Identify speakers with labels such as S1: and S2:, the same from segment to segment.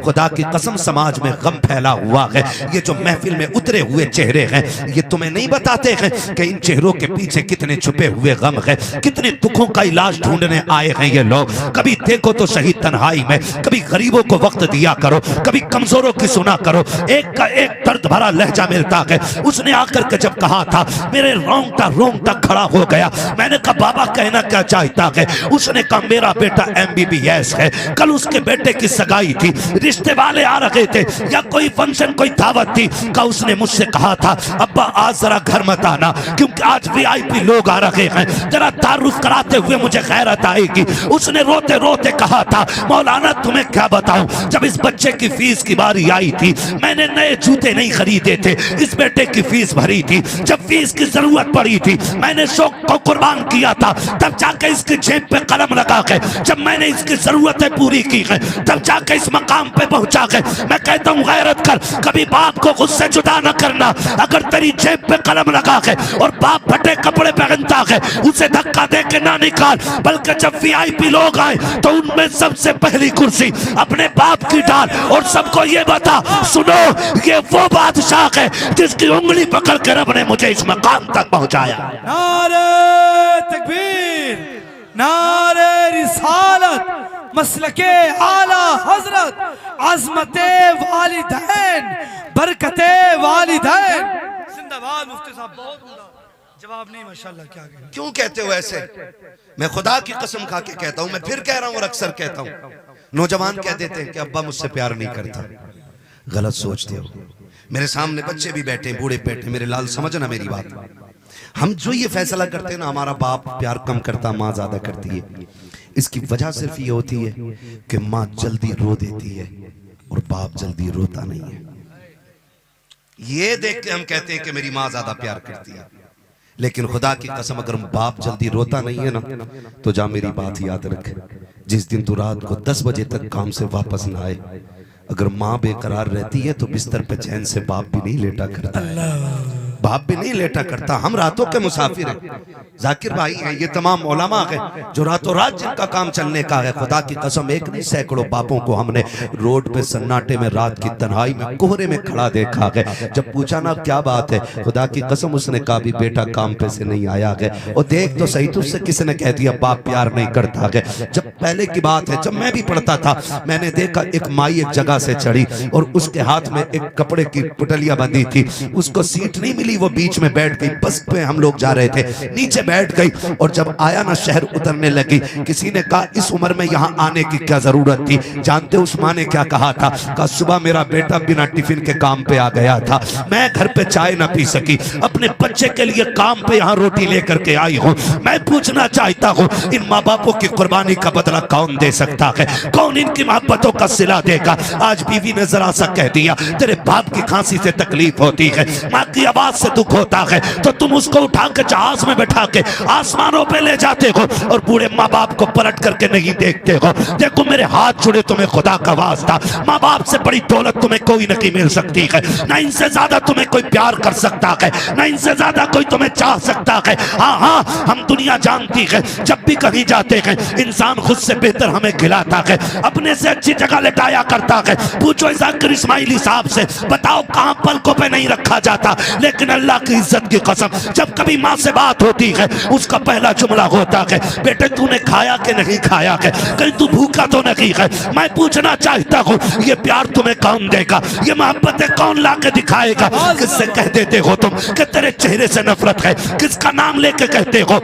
S1: खुदा की कसम समाज में गम फैला हुआ है। ये जो महफिल में उतरे हुए चेहरे हैं ये तुम्हें नहीं बताते हैं कि इन चेहरों के पीछे कितने छुपे हुए गम है, कितने दुखों का इलाज ढूंढने आए हैं ये लोग। कभी देखो तो सही तन्हाई में, कभी गरीबों को वक्त दिया करो, कभी कमजोरों की सुना करो। एक का एक दर्द भरा लहजा मिलता है। उसने आकर के जब कहा था मेरे रोंगटा खड़ा हो गया। मैंने कहा बाबा कहना क्या चाहता है? उसने कहा मेरा बेटा MBBS है। कल उसके बेटे की सगाई थी, रिश्ते वाले आ रहे थे या कोई फंक्शन कोई दावत थी। का उसने मुझसे कहा था अब्बा आज जरा घर मत आना क्योंकि आज VIP लोग आ रहे हैं, जरा तारुफ कराते हुए मुझे गैरत आएगी। उसने रोते रोते कहा था मौलाना तुम्हें क्या बताऊं, जब इस बच्चे की फीस की बारी आई थी मैंने नए जूते नहीं खरीदे थे, इस बेटे की फीस भरी थी। जब फीस की जरूरत पड़ी थी मैंने शौक को कुर्बान किया था, तब जाके इसकी जेब पे कलम लगा के जब मैंने इसकी जरूरतें पूरी की है तब जाके इस मकाम पे पहुंचा के मैं कहता हूँ गैरत कर, कभी बाप को गुस्से जुदा न करना। अगर तेरी जेब पे कलम लगा के और बाप फटे कपड़े पहनता है उसे धक्का दे के ना निकाल, बल्कि जब VIP लोग आए तो उनमें सबसे पहली कुर्सी अपने बाप की डाल और सबको ये बता सुनो ये वो बादशाह है जिसकी उंगली पकड़ के रब ने मुझे इस मकाम तक पहुंचाया।
S2: नारे तकबीर, नारे रिसालत, मसलके आला हजरत, अजमते वालिदैन, बरकते वालिदैन। जिंदाबाद मुफ्ती साहब, बहुत जवाब नहीं माशाल्लाह। क्या कहें?
S1: क्यों कहते हो ऐसे? मैं खुदा की कसम खा के कहता हूं, मैं फिर कह रहा हूं और अक्सर कहता हूं, नौजवान कह देते हैं कि अब्बा मुझसे प्यार नहीं करता। गलत सोचते हो। मेरे सामने बच्चे भी बैठे, बूढ़े बैठे, मेरे लाल समझना मेरी बात। हम जो ये फैसला करते हैं ना हमारा बाप प्यार कम करता माँ ज्यादा करती है, इसकी वजह सिर्फ ये होती है कि माँ जल्दी रो देती है और बाप जल्दी रोता नहीं है। ये देख के हम कहते हैं कि मेरी माँ ज्यादा प्यार करती है, लेकिन खुदा की कसम अगर बाप जल्दी रोता नहीं है ना तो जा मेरी बात याद रख, जिस दिन तू रात को 10 बजे तक काम से वापस ना आए, अगर माँ बेकरार रहती है तो बिस्तर पे चैन से बाप भी नहीं लेटा करता, बाप भी नहीं लेटा करता। हम रातों के मुसाफिर हैं, जाकिर भाई हैं, ये तमाम उलमा हैं जो रातों रात जिनका काम चलने का है। खुदा की कसम एक नहीं सैकड़ों बापों को हमने रोड पे सन्नाटे में रात की तन्हाई में कोहरे में खड़ा देखा है। जब पूछा ना क्या बात है, खुदा की कसम उसने कहा भी बेटा काम पे से नहीं आया है। और देख तो सही तुझसे किसने कह दिया बाप प्यार नहीं करता है? जब पहले की बात है, जब मैं भी पढ़ता था मैंने देखा एक माई एक जगह से चढ़ी और उसके हाथ में एक कपड़े की पुटलिया बंधी थी, उसको सीट नहीं मिली, वो बीच में बैठ गई। बस पे हम लोग जा रहे थे, नीचे बैठ गई और जब आया ना शहर उतरने लगी। किसी ने कहा इस उम्र में यहाँ आने की क्या जरूरत थी? जानते उस माँ ने क्या कहा था? कहा सुबह मेरा बेटा बिना टिफिन के काम पे आ गया था, मैं घर पे चाय ना पी सकी, अपने बच्चे के लिए काम पे यहाँ रोटी लेकर के आई हूँ। मैं पूछना चाहता हूँ इन माँ बापों की कुर्बानी का बदला कौन दे सकता है? कौन इनकी मोहब्बतों का सिला देगा? आज बीवी ने जरा सा कह दिया तेरे बाप की खांसी से तकलीफ होती है, माँ की आवाज से दुख होता है, तो तुम उसको उठा के जहाज में बैठा के आसमानों पे ले जाते हो और बूढ़े माँ बाप को पलट करके नहीं देखते हो। देखो मेरे हाथ जुड़े तुम्हें खुदा का वास्ता, माँ बाप से बड़ी दौलत तुम्हें कोई नहीं मिल सकती है, ना इनसे ज्यादा तुम्हें कोई प्यार कर सकता है, ना इनसे ज्यादा कोई तुम्हें चाह सकता है। हाँ हाँ हम दुनिया जानती है, जब भी कहीं जाते हैं इंसान खुद से बेहतर हमें खिलाता है, अपने से अच्छी जगह लेटाया करता है। पूछो जाकिर इस्माइली साहब से, बताओ कहाँ पलकों पे नहीं रखा जाता। लेकिन अल्लाह की इज्जत की कसम जब कभी माँ से बात होती है उसका पहला जुमला होता है बेटे तूने खाया कि नहीं खाया है, कहीं तू भूखा तो नहीं है? मैं पूछना चाहता हूँ ये प्यार तुम्हें कौन देगा? ये मोहब्बतें कौन ला के दिखाएगा? किससे कह देते हो तुम कि तेरे चेहरे से नफरत है? किसका नाम लेके कहते हो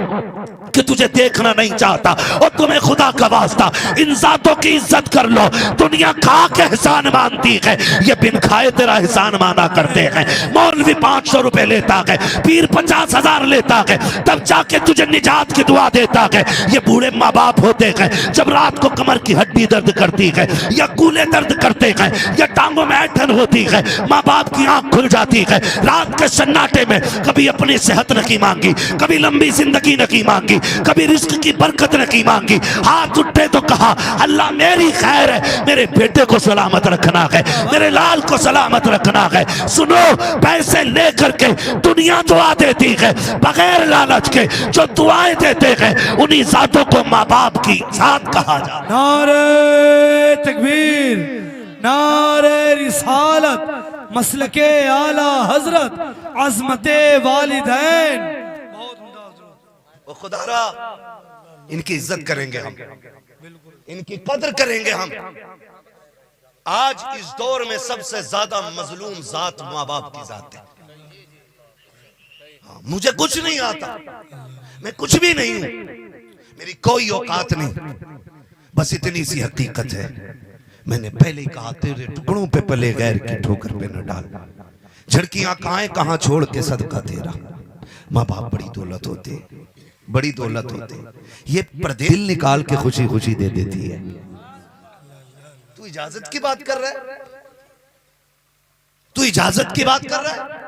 S1: कि तुझे देखना नहीं चाहता? और तुम्हें खुदा का वास्ता इन जातों की इज्जत कर लो। दुनिया खा के एहसान मानती है, ये बिन खाए तेरा एहसान माना करते हैं। मौलवी 500 रुपए लेता है, पीर 50,000 लेता है, तब जाके तुझे निजात की दुआ देता है। ये बूढ़े माँ बाप होते हैं जब रात को कमर की हड्डी दर्द करती है या कूले दर्द करते हैं या टांगों में ऐंठन होती है, माँ बाप की आंख खुल जाती है। रात के सन्नाटे में कभी अपनी सेहत नहीं मांगी, कभी लंबी जिंदगी नहीं मांगी, कभी रिस्क की बरकत नहीं मांगी। हाथ उठे तो कहा अल्लाह मेरी खैर है, मेरे बेटे को सलामत रखना है, मेरे लाल को सलामत रखना है। सुनो पैसे लेकर के दुनिया दुआ देती है, बगैर लालच के जो दुआएं देते हैं उन्हीं जातों को माँ बाप की साथ कहा जाता है।
S2: नारे तकबीर, नारे रिसालत मसलके आला हजरत अजमते वालिदैन।
S1: वो खुदारा इनकी इज्जत करेंगे हम, इनकी कदर करेंगे हम। आज इस दौर में सबसे ज्यादा मजलूम जात माँ बाप की जात है। हाँ, मुझे कुछ नहीं आता, मैं कुछ भी नहीं हूं, मेरी कोई औकात नहीं, बस इतनी सी हकीकत है। मैंने पहले ही कहा तेरे टुकड़ों पे पले गैर की ठोकर पे न डाल, झड़कियां कहां छोड़ के सदका तेरा। माँ बाप बड़ी दौलत होते, बड़ी दौलत होते, ये परदेश दिल निकाल के खुशी खुशी दे देती है। तू इजाजत की बात कर रहा है, तू इजाजत की बात कर रहा है।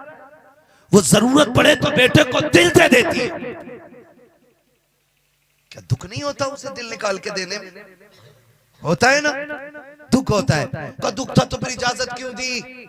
S1: वो जरूरत पड़े तो बेटे को दिल दे देती है। क्या दुख नहीं होता उसे दिल निकाल के देने में? होता है ना, दुख होता है। का दुख था तो फिर इजाजत क्यों दी?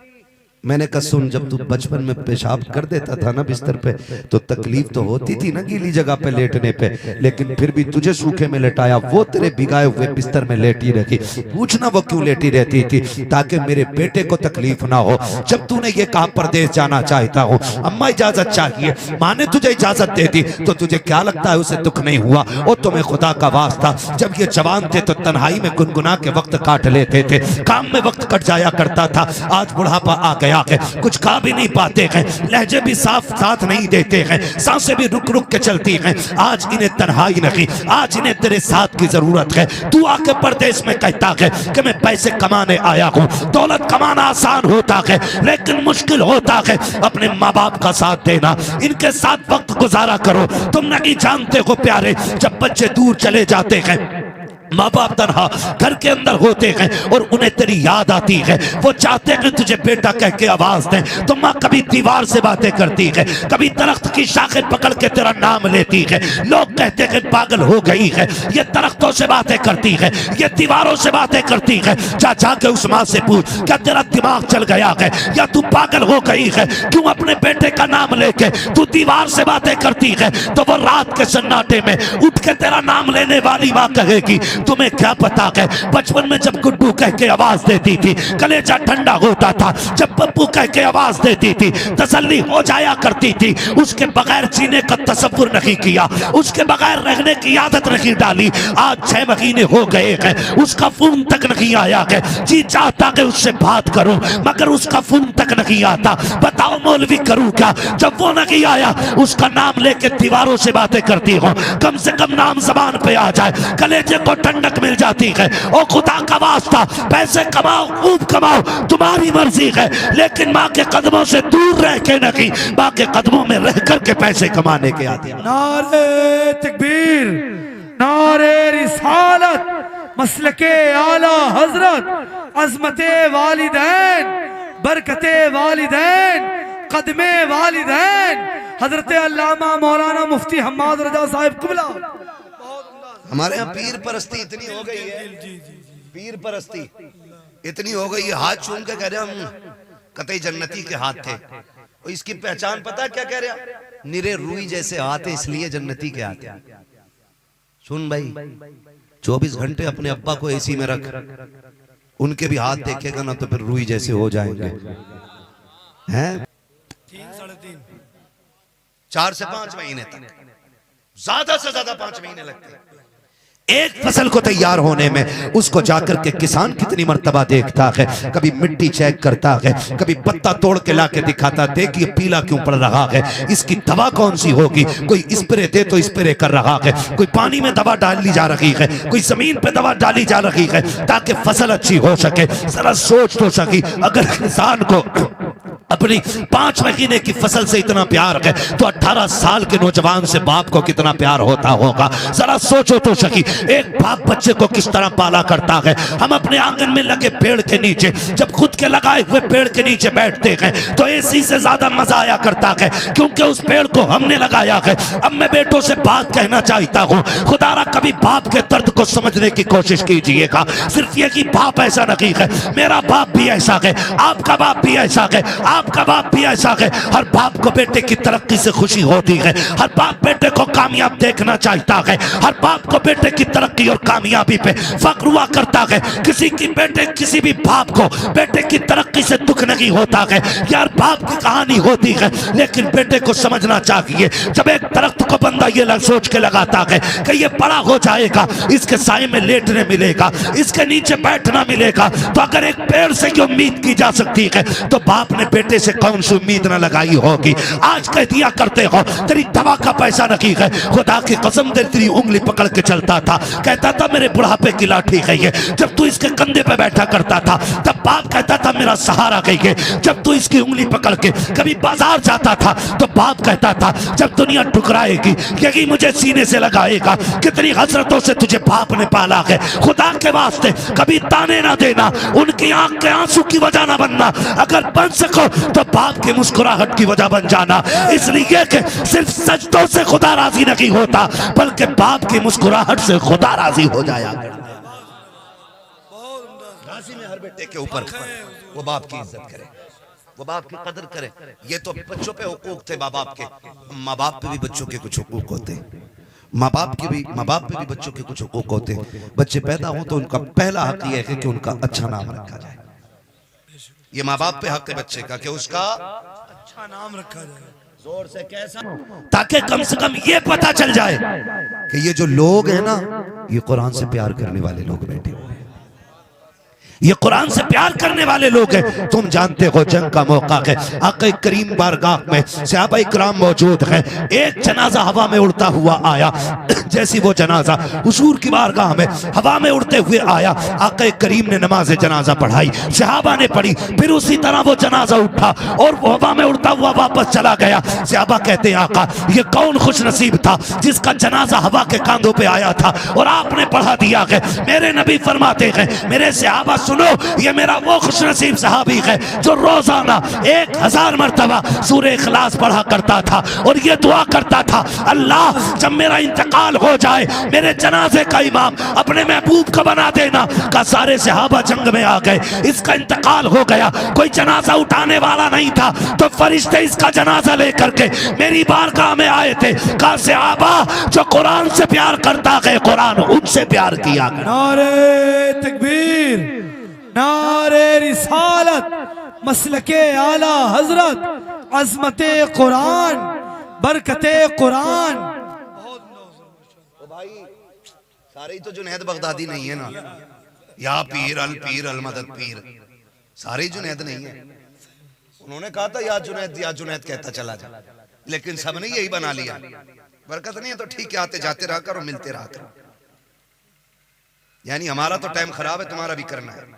S1: मैंने कहा सुन, जब तू बचपन में पेशाब कर देता था ना बिस्तर पे, तो तकलीफ तो होती थी ना गीली जगह पे लेटने पे, लेकिन फिर भी तुझे सूखे में लेटाया, वो तेरे भिगाए हुए बिस्तर में लेटी रखी। पूछना वो क्यों लेटी रहती थी? ताकि मेरे बेटे को तकलीफ ना हो। जब तूने ये कहा परदेश जाना चाहता हूँ, अम्मा इजाजत चाहिए, माँ ने तुझे इजाजत दे दी, तो तुझे क्या लगता है उसे दुख नहीं हुआ? और तुम्हें खुदा का वास्ता, जब ये जवान थे तो तन्हाई में गुनगुना के वक्त काट लेते थे, काम में वक्त कट जाया करता था। आज बुढ़ापा आ गया है, कुछ खा भी नहीं पाते हैं, लहजे भी साफ साथ नहीं देते हैं, सांसें भी रुक रुक के चलती हैं। आज इन्हें तन्हाई नहीं, आज इन्हें तेरे साथ की जरूरत है। तू आके परदेश में कहता है कि मैं पैसे कमाने आया हूँ। दौलत कमाना आसान होता है, लेकिन मुश्किल होता है अपने माँ बाप का साथ देना। इनके साथ वक्त गुजारा करो। तुम नहीं जानते हो प्यारे, जब बच्चे दूर चले जाते हैं, माँ बाप तन्हा घर के अंदर होते हैं और उन्हें तेरी याद आती है, वो चाहते हैं तुझे बेटा कह के आवाज दें, तो माँ कभी दीवार से बातें करती है, कभी दरख्त की शाखें पकड़ के तेरा नाम लेती है। लोग कहते हैं पागल हो गई है, ये दरख्तों से बातें करती है, ये दीवारों से बातें करती है। जा जाके उस माँ से पूछ, क्या तेरा दिमाग चल गया है या तू पागल हो गई है? क्यों अपने बेटे का नाम लेके तू दीवार से बातें करती है? तो वो रात के सन्नाटे में उठ के तेरा नाम लेने वाली माँ कहेगी, तुम्हें क्या पता है बचपन में जब गुड्डू कह के आवाज देती थी कलेजा ठंडा होता था, जब पप्पू कह के आवाज देती थी तसल्ली हो जाया करती थी। उसके बगैर जीने का तसव्वुर नहीं किया, उसके बगैर रहने की आदत नहीं डाली। आज 6 महीने हो गए हैं, उसका फोन तक नहीं आया है। जी चाहता है उससे बात करूं, मगर उसका फोन तक नहीं आता। बताओ मौलवी करूं क्या? जब वो नहीं आया, उसका नाम लेके दीवारों से बातें करती हो। कम से कम नाम जबान पे आ जाए, कलेजे को ठंडक मिल जाती है। ओ खुदा का वास्ता, पैसे कमाओ, खूब कमाओ, तुम्हारी मर्जी है, लेकिन माँ के कदमों से दूर रह के नहीं, माँ के कदमों में रह करके पैसे कमाने के आदि।
S2: नारे तकबीर, नारे रिसालत मसलके आला हजरत अजमते वालिदैन, बरकते वालिदैन, कदमे वालिदैन, हजरत अल्लामा मौलाना मुफ्ती हम्माद रजा साहिब कुबला।
S1: हमारे यहाँ पीर परस्ती इतनी हो गई है, पीर परस्ती इतनी हो गई है, हाथ चूम के कह रहे हम कतई जन्नती के हाथ थे। और इसकी पहचान पता क्या कह रहे? निरे रूई जैसे हाथ है इसलिए जन्नती के हाथ है। सुन भाई, 24 घंटे अपने अब्बा को एसी में रख, उनके भी हाथ देखेगा ना तो फिर रूई जैसे हो जाएंगे। हैं 4 से 5 महीने तक, ज्यादा से ज्यादा 5 महीने लगते हैं एक फसल को तैयार होने में। उसको जाकर के किसान कितनी मर्तबा देखता है, कभी मिट्टी चेक करता है, कभी पत्ता तोड़ के लाके दिखाता, देखिए पीला क्यों पड़ रहा है, इसकी दवा कौन सी होगी। कोई स्प्रे दे तो स्प्रे कर रहा है, कोई पानी में दवा डाली जा रही है, कोई जमीन पे दवा डाली जा रही है ताकि फसल अच्छी हो सके। जरा सोच तो सकी, अगर किसान को अपनी 5 महीने की फसल से इतना प्यार है तो 18 साल के नौजवान से बाप को कितना प्यार होता होगा। जरा सोचो तो सकी, एक बाप बच्चे को किस तरह पाला करता है। हम अपने आंगन में लगे पेड़ के नीचे, जब खुद के लगाए हुए पेड़ के नीचे बैठते हैं तो एसी से ज्यादा मजा आया करता है, क्योंकि उस पेड़ को हमने लगाया है। अब मैं बेटों से बात कहना चाहता हूँ, खुदारा कभी बाप के दर्द को समझने की कोशिश कीजिएगा। सिर्फ ये कि बाप ऐसा नहीं है, मेरा बाप भी ऐसा है, आपका बाप भी ऐसा है। बाप का बाप भी ऐसा है, हर बाप को बेटे की तरक्की से खुशी होती है, हर बाप बेटे को कामयाब देखना चाहता है, हर बाप को बेटे की तरक्की और कामयाबी पे फख्र हुआ करता है। किसी भी बाप को बेटे की तरक्की से दुख नहीं होता है, यार बाप की कहानी होती है, लेकिन बेटे को समझना चाहिए जब एक दरख्त को बंदा ये सोच के लगाता है कि ये बड़ा हो जाएगा, इसके साए में लेटने मिलेगा, इसके नीचे बैठना मिलेगा, तो अगर एक पेड़ से की उम्मीद की जा सकती है तो बाप ने बेटे से कौन सी उम्मीद न लगाई होगी। आज कह दिया करते हो तेरी दवा का पैसा नहीं है, खुदा की कसम तेरी उंगली पकड़ के चलता था, कहता था मेरे बुढ़ापे की लाठी गई है। जब तू इसके कंधे पे बैठा करता था तब बाप कहता था मेरा सहारा गई है। जब तू इसकी उंगली पकड़ के कभी बाजार जाता था तो बाप कहता था जब दुनिया ठुकराएगी यही मुझे सीने से लगाएगा। कितनी हसरतों से तुझे बाप ने पाला है, खुदा के वास्ते कभी ताने ना देना, उनकी आंख के आंसू की वजह ना बनना, अगर बन सको तो बाप की मुस्कुराहट की वजह बन जाना। इसलिए कि सिर्फ सजदों से खुदा राजी नहीं होता बल्कि बाप की मुस्कुराहट से खुदा राजी हो जाया। राजी में हर बेटे के ऊपर वो बाप की इज्जत करे, वो बाप की कदर करे। ये तो बच्चों पे हुकूक थे माँ बाप के, माँ बाप पे भी बच्चों के कुछ हुकूक होते, माँ बाप पे भी बच्चों के कुछ हुकूक होते। बच्चे पैदा हो तो उनका पहला हक ये है कि उनका अच्छा नाम रखा जाए। ये माँ बाप पे हक है बच्चे का कि उसका अच्छा नाम रखा जाए, जोर से कैसा, ताकि कम से कम ये पता चल जाए कि ये जो लोग हैं ना ये कुरान से प्यार करने वाले लोग बैठे हुए हैं, ये कुरान से प्यार करने वाले लोग हैं। तुम जानते हो जंग का मौका है, आका करीम बारगाह में सहाबा इकराम मौजूद हैं। एक जनाजा हवा में उड़ता हुआ आया, जैसी वो जनाजा हुजूर की बारगाह में हवा में उड़ते हुए आया, आका करीम ने नमाज जनाजा पढ़ाई, सहाबा ने पढ़ी, फिर उसी तरह वो जनाजा उठा और वो हवा में उड़ता हुआ वापस चला गया। सहाबा कहते हैं आका ये कौन खुश नसीब था जिसका जनाजा हवा के कांधों पे आया था और आपने पढ़ा दिया है। मेरे नबी फरमाते हैं मेरे सहाबा सुनो, ये मेरा वो खुशनसीब सहाबी है जो रोजाना 1000 मरतबा सूरह इखलास पढ़ा करता था और ये दुआ करता था अल्लाह जब मेरा इंतकाल हो जाए मेरे जनाजे का इमाम अपने महबूब को बना देना। का सारे सहाबा जंग में आ गए, इसका इंतकाल हो गया, कोई जनाजा उठाने वाला नहीं था, तो फरिश्ते इसका जनाजा लेकर के मेरी बारगाह में आए थे। का सहाबा जो कुरान से प्यार करता है कुरान उनसे प्यार किया।
S2: नारे तकबीर, नारे रिसालत, मसलके आला हजरत, अजमते कुरान, बरकते कुरान।
S1: भाई सारे ही तो जुनैद बगदादी नहीं है ना, या पीर अल मदद पीर, सारे ही जुनैद नहीं है। उन्होंने कहा था या जुनैद कहता चला जा, लेकिन सबने यही बना लिया। बरकत नहीं है तो ठीक है, आते जाते रहा करो, मिलते रहा करो। यानी हमारा तो टाइम खराब है, तुम्हारा भी करना है।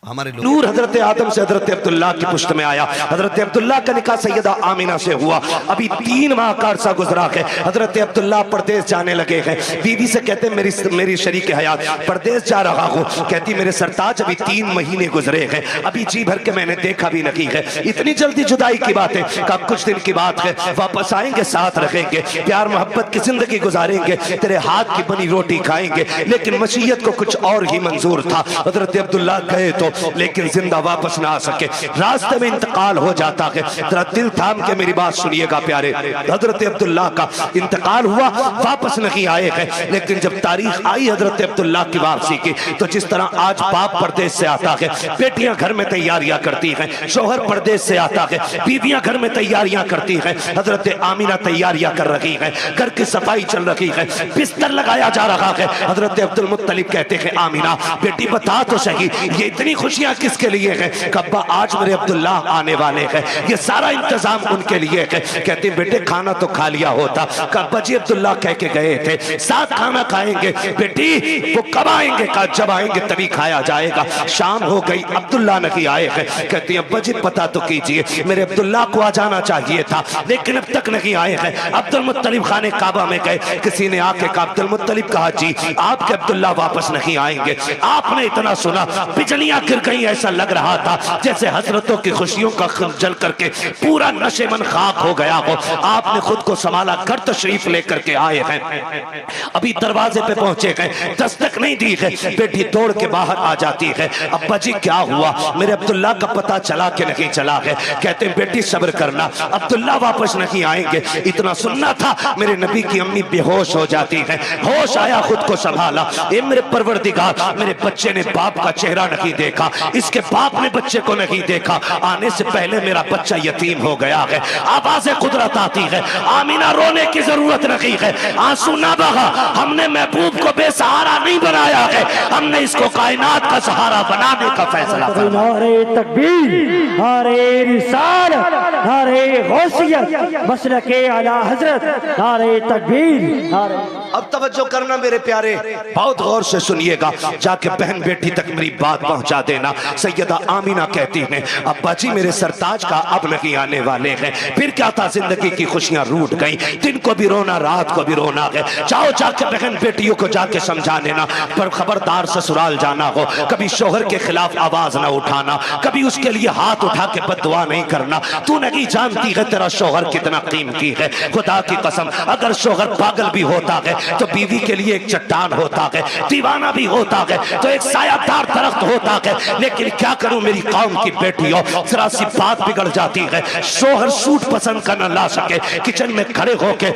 S1: हमारे
S3: नूर हजरत आदम से हजरत अब्दुल्ला की पुश्त में आया। हजरत अब्दुल्ला का निकाह सैयदा आमिना से हुआ। अभी 3 माह का अरसा गुजरा है। हजरत अब्दुल्ला परदेश जाने लगे हैं। बीवी से कहते मेरी शरीक हयात परदेश जा रहा हूँ। कहती मेरे सरताज अभी 3 महीने गुजरे हैं, अभी जी भर के मैंने देखा भी नहीं है। इतनी जल्दी जुदाई की बात है, कब कुछ दिन की बात है, वापस आएंगे, साथ रहेंगे, प्यार मोहब्बत की जिंदगी गुजारेंगे, तेरे हाथ की बनी रोटी खाएंगे। लेकिन मशीयत को कुछ और ही मंजूर था। हजरत अब्दुल्ला गए तो लेकिन जिंदा वापस ना आ सके, रास्ते में इंतकाल हो जाता है। जरा दिल थाम के मेरी बात सुनिएगा प्यारे, हजरत अब्दुल्ला का इंतकाल हुआ, वापस नहीं आए हैं। लेकिन जब तारीख आई हजरत अब्दुल्ला की वापसी की, तो जिस तरह आज बाप परदेश से आता है, बेटियां घर में तैयारियां करती हैं, शोहर परदेश से आता है, बीवियां घर में तैयारियां करती हैं। हजरत आमिना तैयारियां कर रही है, घर की सफाई चल रही है, बिस्तर लगाया जा रहा है। हजरत अब्दुल मुत्तलिब कहते हैं आमिना बेटी बता तो सही ये इतनी खुशियां किसके लिए है? कब्बा आज मेरे अब्दुल्ला आने वाले हैं, ये सारा इंतजाम उनके लिए है। कहते बेटे खाना तो खा लिया होता। कब्बा जी अब्दुल्ला कह के गए थे साथ खाना खाएंगे। बेटी वो कब आएंगे? का जब आएंगे तभी खाया जाएगा। शाम हो गई, अब्दुल्ला नहीं आए हैं। कहती अब्बा जी पता तो कीजिए, मेरे अब्दुल्ला को आ जाना चाहिए था, लेकिन अब तक नहीं आए हैं। अब्दुल मुत्तलिब खाने काबा में गए, किसी ने आके कहा अब्दुल मुत्तलिब कहा जी आपके अब्दुल्ला वापस नहीं आएंगे। आपने इतना सुना बिजलियां गिर गई। ऐसा लग रहा था जैसे हजरतों की खुशियों का जल करके पूरा नशेमन खाक हो गया हो। आपने खुद को संभाला, घर तशरीफ लेकर के आए हैं। अभी दरवाजे पे पहुंचे गए, दस्तक नहीं दी है, बेटी दौड़ के बाहर आ जाती है। अब्बा जी क्या हुआ? मेरे अब्दुल्ला का पता चला कि नहीं चला है? कहते हैं बेटी सब्र करना, अब्दुल्ला वापस नहीं आएंगे। इतना सुनना था, मेरे नबी की अम्मी बेहोश हो जाती है। होश आया, खुद को संभाला। ए मेरे परवरदिगार, मेरे बच्चे ने बाप का चेहरा नहीं देखा, इसके बाप ने बच्चे को नहीं देखा, आने से पहले मेरा बच्चा यतीम हो गया है। आवाज़े कुदरत आती है, आमीना रोने की जरूरत नहीं है, आंसू ना बहा। हमने महबूब को बेसहारा नहीं बनाया है, हमने इसको कायनात का सहारा बनाने का फैसला किया।
S4: नारे तकबीर, नारे रिसालत, नारे गौसियत, मसलके आला हजरत, नारे तकबीर, नारे।
S3: अब तवज्जो करना मेरे प्यारे, बहुत गौर से सुनिएगा, जाके बहन बेटी तक मेरी बात पहुंचा देना। सैयदा आमीना कहती हैं, अब्बा जी मेरे सरताज का अब नहीं आने वाले हैं। फिर क्या था, जिंदगी की खुशियां रूठ गई, दिन को भी रोना, रात को भी रोना है। जाओ जाके बहन बेटियों को जाके समझा लेना, पर खबरदार ससुराल जाना हो, कभी शोहर के खिलाफ आवाज ना उठाना, कभी उसके लिए हाथ उठा के बददुआ नहीं करना। तू नहीं जानती है तेरा शोहर कितना कीमती है। खुदा की कसम, अगर शोहर पागल भी होता है तो बीवी के लिए एक चट्टान होता है, दीवाना भी होता है तो एक सायादार दरख्त होता है। लेकिन क्या करूं मेरी कौम की बेटियों, जरा सी बात बिगड़ जाती है। शोहर सूट पसंद कर न ला सके, किचन में खड़े होके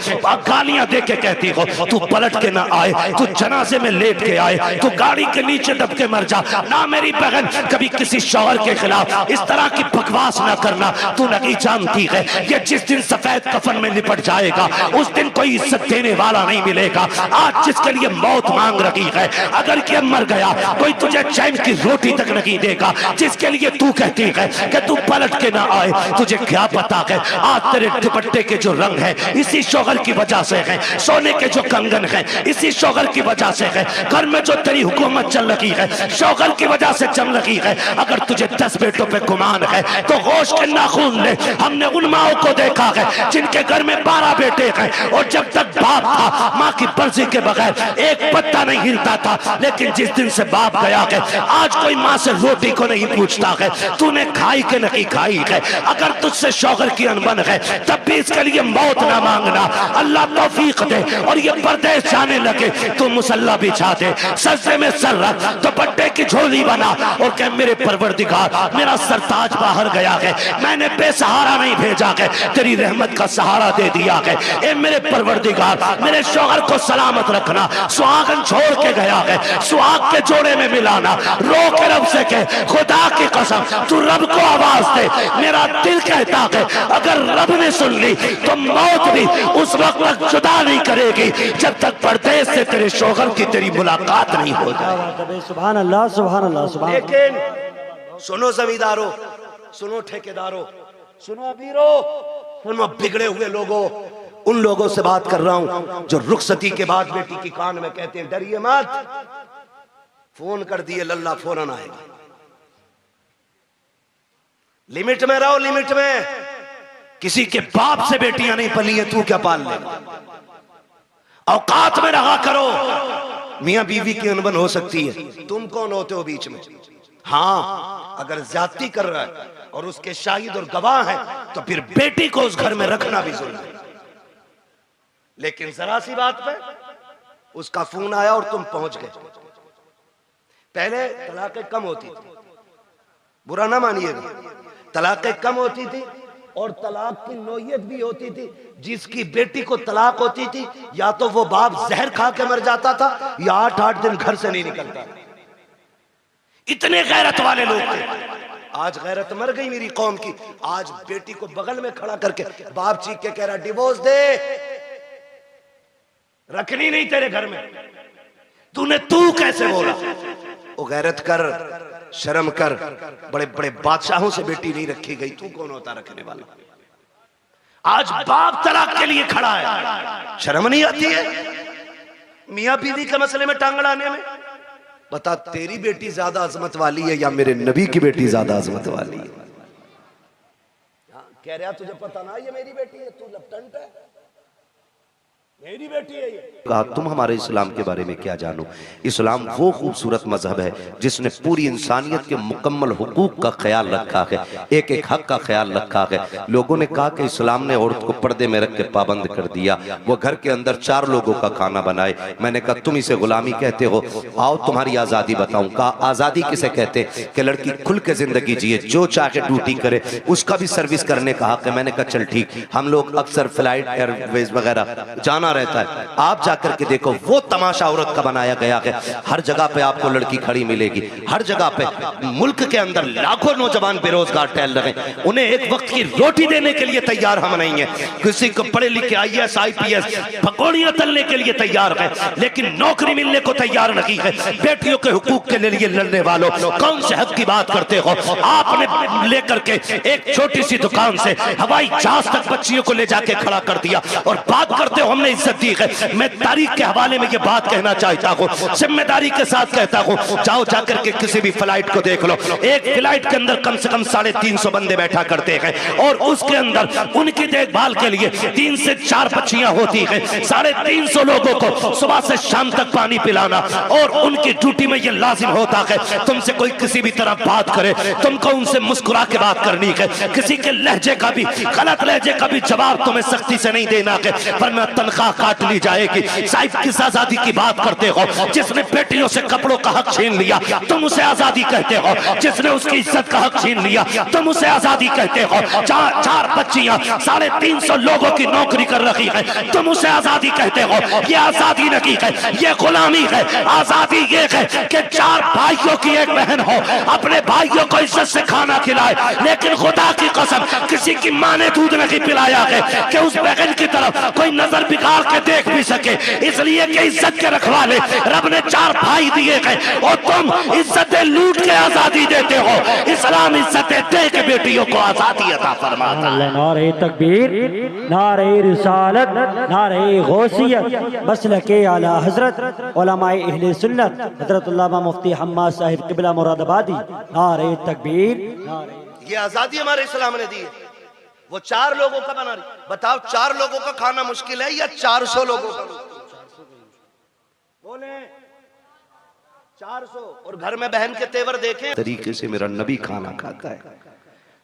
S3: गालियां दे के कहती हो, तू पलट के ना आए, तू जनाजे में लेट के आए, तू गाड़ी के नीचे दब के मर जा। ना मेरी बहन, कभी किसी शौहर के खिलाफ इस तरह की बकवास ना करना। तू नहीं जानती है, ये जिस दिन सफेद कफन में लिपट जाएगा उस दिन कोई इज्जत देने वाला नहीं मिलेगा। आज जिसके लिए मौत मांग रही है, अगर ये मर गया कोई तुझे चैन की रोटी तक नहीं देगा। जिसके लिए तू कहती है कि तू पलट के ना आए, तुझे क्या पता है आज तेरे दुपट्टे के जो रंग है इसी शौहर की वजह से है, सोने के जो कंगन है इसी शौहर की वजह से है, घर में जो तेरी हुकूमत चल रही है शौहर की वजह से चल रही है। अगर तुझे 10 बेटों पे गुमान है तो होश के नाखून ले। हमने उन माओं को देखा है जिनके घर में 12 बेटे हैं और जब तक बाप था माँ की मर्जी के बगैर एक पत्ता नहीं हिलता था। लेकिन जिस दिन से बाप गया है आज कोई माँ से रोटी को नहीं पूछता है, तूने खाई के नहीं खाई है। अगर तुझसे शौहर की अनबन है तब भी इसके लिए मौत ना मांगना। अल्लाह तौफीक दे और ये परदेश जाने लगे तो मुसल्ला बिछा दे, सजदे में सर रख, दुपट्टे की झोली बना और कह मेरे परवरदिगार मेरा सरताज बाहर गया है, मैंने बेसहारा नहीं भेजा है, तेरी रहमत का सहारा दे दिया है। ए मेरे परवरदिगार मेरे शौहर को सलामत रखना। सुहागन छोड़ के गया है, सुहाग के जोड़े में मिलाना। रो के रब से कह खुदा की कसम तू रब को आवाज दे। मेरा दिल कहता है अगर रब ने सुन ली तो मौत भी उस वक्त तक जुदा नहीं करेगी जब तक परदेश से तेरे शौहर की तेरी मुलाकात नहीं हो जाए।
S4: सुभान अल्लाह, सुभान अल्लाह, सुभान।
S3: लेकिन सुनो जमींदारों, सुनो ठेकेदारों, सुनो अमीरों, सुनो बिगड़े हुए लोगों, उन लोगों से बात कर रहा हूं जो रुखसती के बाद बेटी की कान में कहते हैं डरिए मत, फोन कर दिए लल्ला फौरन आएगा। लिमिट में रहो, लिमिट में। किसी के बाप से बेटियां नहीं पली है, तू क्या पाल लेगा? औकात में रहा करो। मियां बीवी की अनबन हो सकती है, तुम कौन होते हो बीच में? हाँ, अगर ज्यादती कर रहा है और उसके शाहिद और गवाह हैं तो फिर बेटी को उस घर में रखना भी जुल्म है। लेकिन जरा सी बात पे उसका फोन आया और तुम पहुंच गए। पहले तलाकें कम होती थी, बुरा ना मानिएगा, तलाकें कम होती थी और तलाक की नौयत भी होती थी। जिसकी बेटी को तलाक होती थी या तो वो बाप जहर खा के मर जाता था या 8-8 दिन घर से नहीं निकलता। इतने गैरत वाले लोग थे। आज गैरत मर गई मेरी कौम की। आज बेटी को बगल में खड़ा करके बाप चीख के कह रहा डिवोर्स दे, रखनी नहीं तेरे घर में। तू कैसे बोला? वो गैरत कर, शर्म कर। बड़े बड़े बादशाहों से बेटी नहीं रखी गई, तू कौन होता रखने वाला? आज बाप तलाक के लिए खड़ा है, शर्म नहीं आती है मियां बीवी के मसले में टांग अड़ाने में? बता तेरी बेटी ज्यादा अजमत वाली है या मेरे नबी की बेटी ज्यादा अजमत वाली है? कह रहा तुझे पता ना ये मेरी बेटी है, तू लपटंट है। मेरी बेटी है ये। कहा तुम हमारे इस्लाम के बारे में क्या जानो। इस्लाम वो खूबसूरत मजहब है जिसने पूरी इंसानियत के मुकम्मल हुकूक का ख्याल रखा है, एक एक हक का ख्याल रखा है। लोगों ने कहा कि इस्लाम ने औरत को पर्दे में रख के पाबंद कर दिया, वो घर के अंदर 4 लोगों का खाना बनाए। मैंने कहा तुम इसे गुलामी कहते हो, आओ तुम्हारी आज़ादी बताऊं। कहा आज़ादी किसे कहते कि लड़की खुल के जिंदगी जिए, जो चाहे ड्यूटी करे, उसका भी सर्विस करने का हक है। मैंने कहा चल ठीक, हम लोग अक्सर फ्लाइट एयरवेज वगैरह जाना रहता है, आप जाकर के देखो वो तमाशा औरत का बनाया गया है। हर जगह पे आपको लड़की खड़ी मिलेगी, हर जगह पे। मुल्क के अंदर लाखों नौजवान बेरोजगार टहल रहे हैं, उन्हें एक वक्त की रोटी देने के लिए तैयार हम नहीं है। किसी को पढ़े लिखे IAS IPS पकौड़ियां तलने के लिए तैयार है, लेकिन नौकरी मिलने को तैयार नहीं है। बेटियों के हुकूक के लिए लड़ने वालों, कौन से हक की बात करते हो? आपने लेकर के एक छोटी सी दुकान से हवाई जहाज तक बच्चियों को ले जाके खड़ा कर दिया और बात करते हो हमने इज्जत दी है। मैं तारीख के हवाले में ये बात कहना चाहता हूँ, जिम्मेदारी के साथ कहता हूँ, जाओ जाकर के किसी भी फ्लाइट को देख लो, एक फ्लाइट के अंदर कम से कम 350 बंदे बैठा करते हैं और उसके अंदर उनकी देखभाल के लिए 3 से 4 बच्चियां होती हैं। 350 लोगों को सुबह से शाम तक पानी पिलाना, और उनकी ड्यूटी में ये लाजिम होता है तुमसे कोई किसी भी तरह बात करे, तुमको उनसे मुस्कुरा के बात करनी है। किसी के लहजे का भी, गलत लहजे का भी जवाब तुम्हें सख्ती से नहीं देना है, वरना तनख्वाह काट ली जाएगी। साहिब किस आजादी की बात करते हो? जिसने बेटियों से कपड़ों का हक छीन लिया तुम उसे आजादी कहते हो, जिसने उसकी इज्जत का हक छीन लिया तुम उसे आजादी कहते हो। 4 बच्चियां 350 लोगों की नौकरी कर रही है, तुम उसे आजादी कहते हो। ये आजादी नहीं है, ये गुलामी है। आजादी ये है कि 4 भाइयों की एक बहन हो, अपने भाइयों को इज्जत से खाना खिलाए, लेकिन खुदा की कसम किसी की मां ने दूध नहीं पिलाया है कि उस बहन की तरफ कोई नजर बिगाड़ के देख भी सके, इसलिए कि इज्जत के रखवाले रब ने 4 भाई दिए हैं और तुम इज्जतें लूट के आजादी देते हो। इस्लाम इज्जतें दे के बेटियों को आजादी अता फरमाता है।
S4: नारे तकबीर, नारे रिसालत, नारे गौसियत, मसलके आला हजरत उलमाए अहले सुन्नत हजरत अल्लामा मुफ्ती हम्माद साहिब किबला मुरादाबादी। नारे तकबीर, नारे।
S1: ये आजादी हमारे इस्लाम ने दी है। वो 4 लोगों का बना रही, बताओ 4 लोगों का खाना मुश्किल है या 400 लोगों का? बोले 400। और घर में बहन के तेवर देखें, तरीके से मेरा नबी खाना खाता है,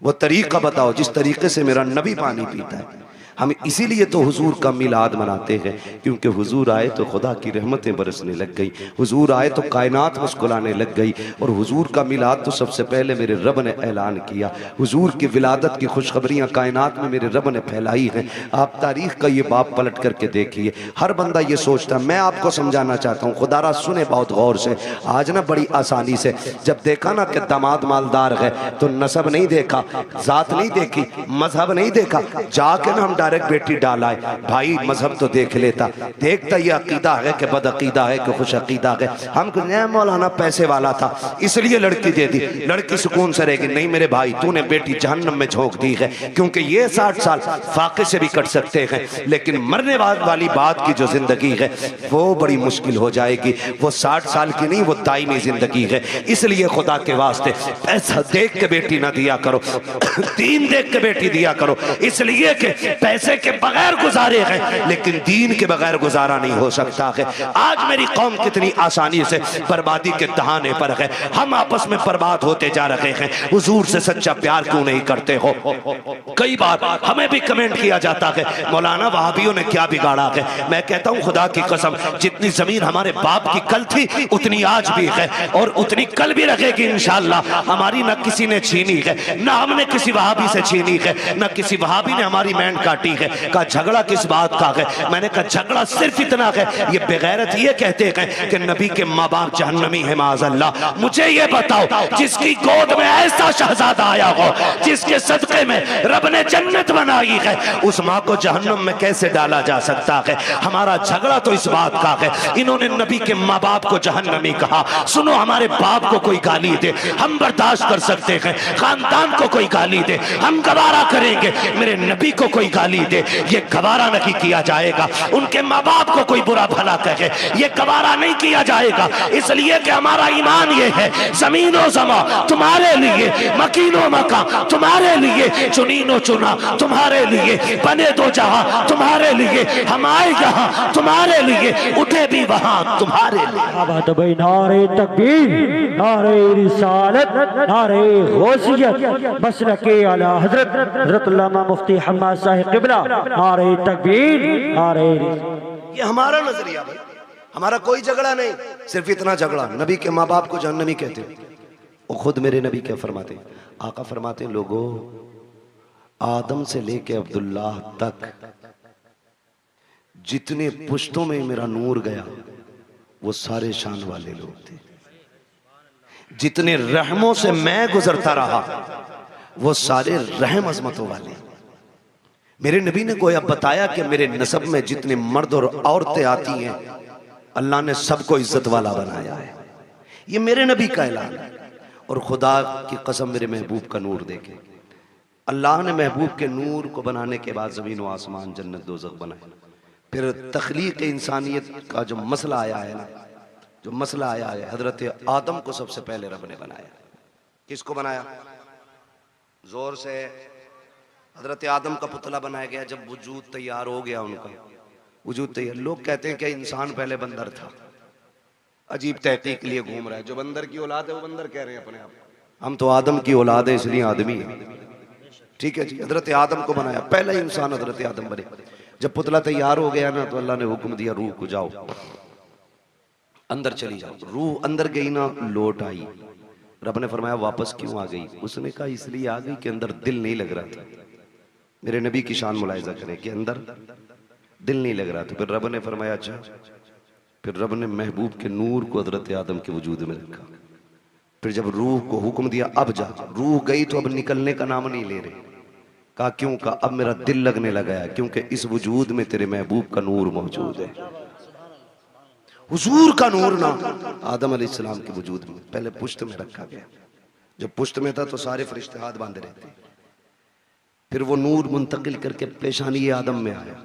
S1: वो तरीका बताओ जिस तरीके से मेरा नबी पानी पीता है। हम इसीलिए तो हुजूर का मिलाद मनाते हैं, क्योंकि हुजूर आए तो खुदा की रहमतें बरसने लग गई, हुजूर आए तो कायनात मुस्कुराने लग गई। और हुजूर का मिलाद तो सबसे पहले मेरे रब ने ऐलान किया, हुजूर की विलादत की खुशखबरियाँ कायनात में मेरे रब ने फैलाई हैं। आप तारीख का ये बाब पलट करके देखिए, हर बंदा ये सोचता, मैं आपको समझाना चाहता हूँ, खुदारा सुने बहुत गौर से। आज ना बड़ी आसानी से जब देखा ना कि दामाद मालदार है तो नसब नहीं देखा, जात नहीं देखी, मजहब नहीं देखा, जाके ना हम डायरेक्ट बेटी डाला है। भाई मजहब तो देख लेता, देखता ये अकीदा है कि बद अकीदा है कि खुश अकीदा है। हम मौलाना पैसे वाला था इसलिए लड़की दे दी, लड़की सुकून से रहेगी। नहीं मेरे भाई, तूने बेटी जहन्नम में झोंक दी है, क्योंकि ये 60 साल फाके से भी कट सकते हैं, लेकिन मरने वाली बात की जो जिंदगी है वो बड़ी मुश्किल हो जाएगी। वो 60 साल की नहीं, वो दायमी जिंदगी है। इसलिए खुदा के वास्ते पैसा देख के बेटी ना दिया करो, दीन देख के बेटी दिया करो, इसलिए कि पैसे के बगैर गुजारे हैं, लेकिन दीन के बगैर गुजारा नहीं हो सकता है। आज मेरी कौम कितनी आसानी से बर्बादी के दहाने पर है, हम आपस में बर्बाद होते जा रहे हैं। हुजूर से सच्चा प्यार क्यों नहीं करते हो? कई बार हमें भी कमेंट किया जाता है, मौलाना वहाबियों ने क्या बिगाड़ा है। मैं कहता हूँ खुदा की कसम, जितनी जमीन हमारे बाप की कल थी उतनी आज भी है और उतनी कल भी रहेगी इंशाअल्लाह। हमारी न किसी ने छीनी है, न हमने किसी वहाबी से छीनी है, न किसी वहाबी ने हमारी बैंड काटी है। का झगड़ा किस बात का है? मैंने कहा झगड़ा सिर्फ इतना है, ये बेगैरत ये कहते हैं कि नबी के माँ बाप जहन्नमी है माज़अल्लाह। मुझे ये बताओ, जिसकी गोद में ऐसा शहजादा आया हो, जिसके सदके में रब ने जन्नत बनाई है, उस माँ को जहन्नम में कैसे डाला जा सकता है? हमारा झगड़ा तो इस बात का है, इन्होंने नबी के माँ बाप को जहन्नमी कहा। सुनो, हमारे बाप को कोई गाली दे हम बर्दाश्त कर सकते हैं, खानदान को कोई गाली दे हम गवारा करेंगे, मेरे नबी को कोई गाली
S3: गाली दे, ये गवारा नहीं किया जाएगा। उनके माँ बाप को कोई बुरा भला कहे, ये गवारा नहीं किया जाएगा। इसलिए कि हमारा ईमान ये है, जमीनो जमा तुम्हारे लिए, मकीनो मका तुम्हारे लिए, चुनीनो चुना तुम्हारे लिए, बने दो जहां तुम्हारे लिए, हम आए यहाँ तुम्हारे लिए, उठे भी वहां तुम्हारे लिए।
S4: क्या बात है भाई, नारे तकबीर, नारे रिसालत, नारे गौसियत, मसलके आला हजरत हजरत अल्लामा मुफ्ती हम्माद साहिब किबला, नारे तकबीर, नारे।
S1: ये हमारा नजरिया भाई, हमारा कोई झगड़ा नहीं, सिर्फ इतना झगड़ा नबी के माँ बाप को जहन्नमी कहते हैं। वो खुद मेरे नबी क्या फरमाते, आका फरमाते हैं, लोगों आदम से लेके अब्दुल्ला तक जितने पुश्तों में मेरा नूर गया वो सारे शान वाले लोग थे। जितने रहमों से मैं गुजरता रहा वो सारे रहम अजमतों वाले। मेरे नबी ने गोया बताया कि मेरे नसब में जितने मर्द और औरतें आती हैं अल्लाह ने सबको इज्जत वाला बनाया है। ये मेरे नबी का ऐलान है। और खुदा की कसम मेरे महबूब का नूर देखे, अल्लाह ने महबूब के नूर को बनाने के बाद ज़मीन व आसमान, जन्नत दोज़ख बनाए। फिर तख्लीक इंसानियत का जो मसला आया है ना, जो मसला आया है, हजरत आदम को सबसे पहले रब ने बनाया। किसको बनाया? जोर से। हजरत आदम का पुतला बनाया गया। जब वजूद तैयार हो गया, उनका वजूद तैयार, लोग कहते हैं कि इंसान पहले बंदर था। अजीब तहकीक के लिए घूम रहा है। जो बंदर की औलाद है वो बंदर कह रहे हैं अपने आप। हम तो आदम की औलाद है इसलिए आदमी है। ठीक है जी। हजरत आदम को बनाया, पहला इंसान हजरत आदम बने। जब पुतला तैयार हो गया ना तो अल्लाह ने हुक्म दिया, रूह को जाओ अंदर चली जाओ। रूह अंदर गई ना, लौट आई। रब ने फरमाया वापस क्यों आ गई? उसने कहा इसलिए आ गई कि अंदर दिल नहीं लग रहा था। मेरे नबी की शान मुलाहिजा करें कि अंदर दिल नहीं लग रहा था। फिर रब ने फरमाया अच्छा। फिर रब ने महबूब के नूर को हजरत आदम के वजूद में रखा। फिर जब रूह को हुक्म दिया अब जा, रूह गई तो अब निकलने का नाम नहीं ले रहे। कहा क्यों? कहा अब मेरा दिल लगने लगा है, क्योंकि इस वजूद में तेरे महबूब का नूर मौजूद है। हुजूर का नूर ना आदम अलैहिस्सलाम के वजूद में पहले पुश्त में रखा गया। जब पुश्त में था तो सारे फरिश्ते हाथ बांधे रहते। फिर वो नूर मुंतकिल करके पेशानी आदम में आया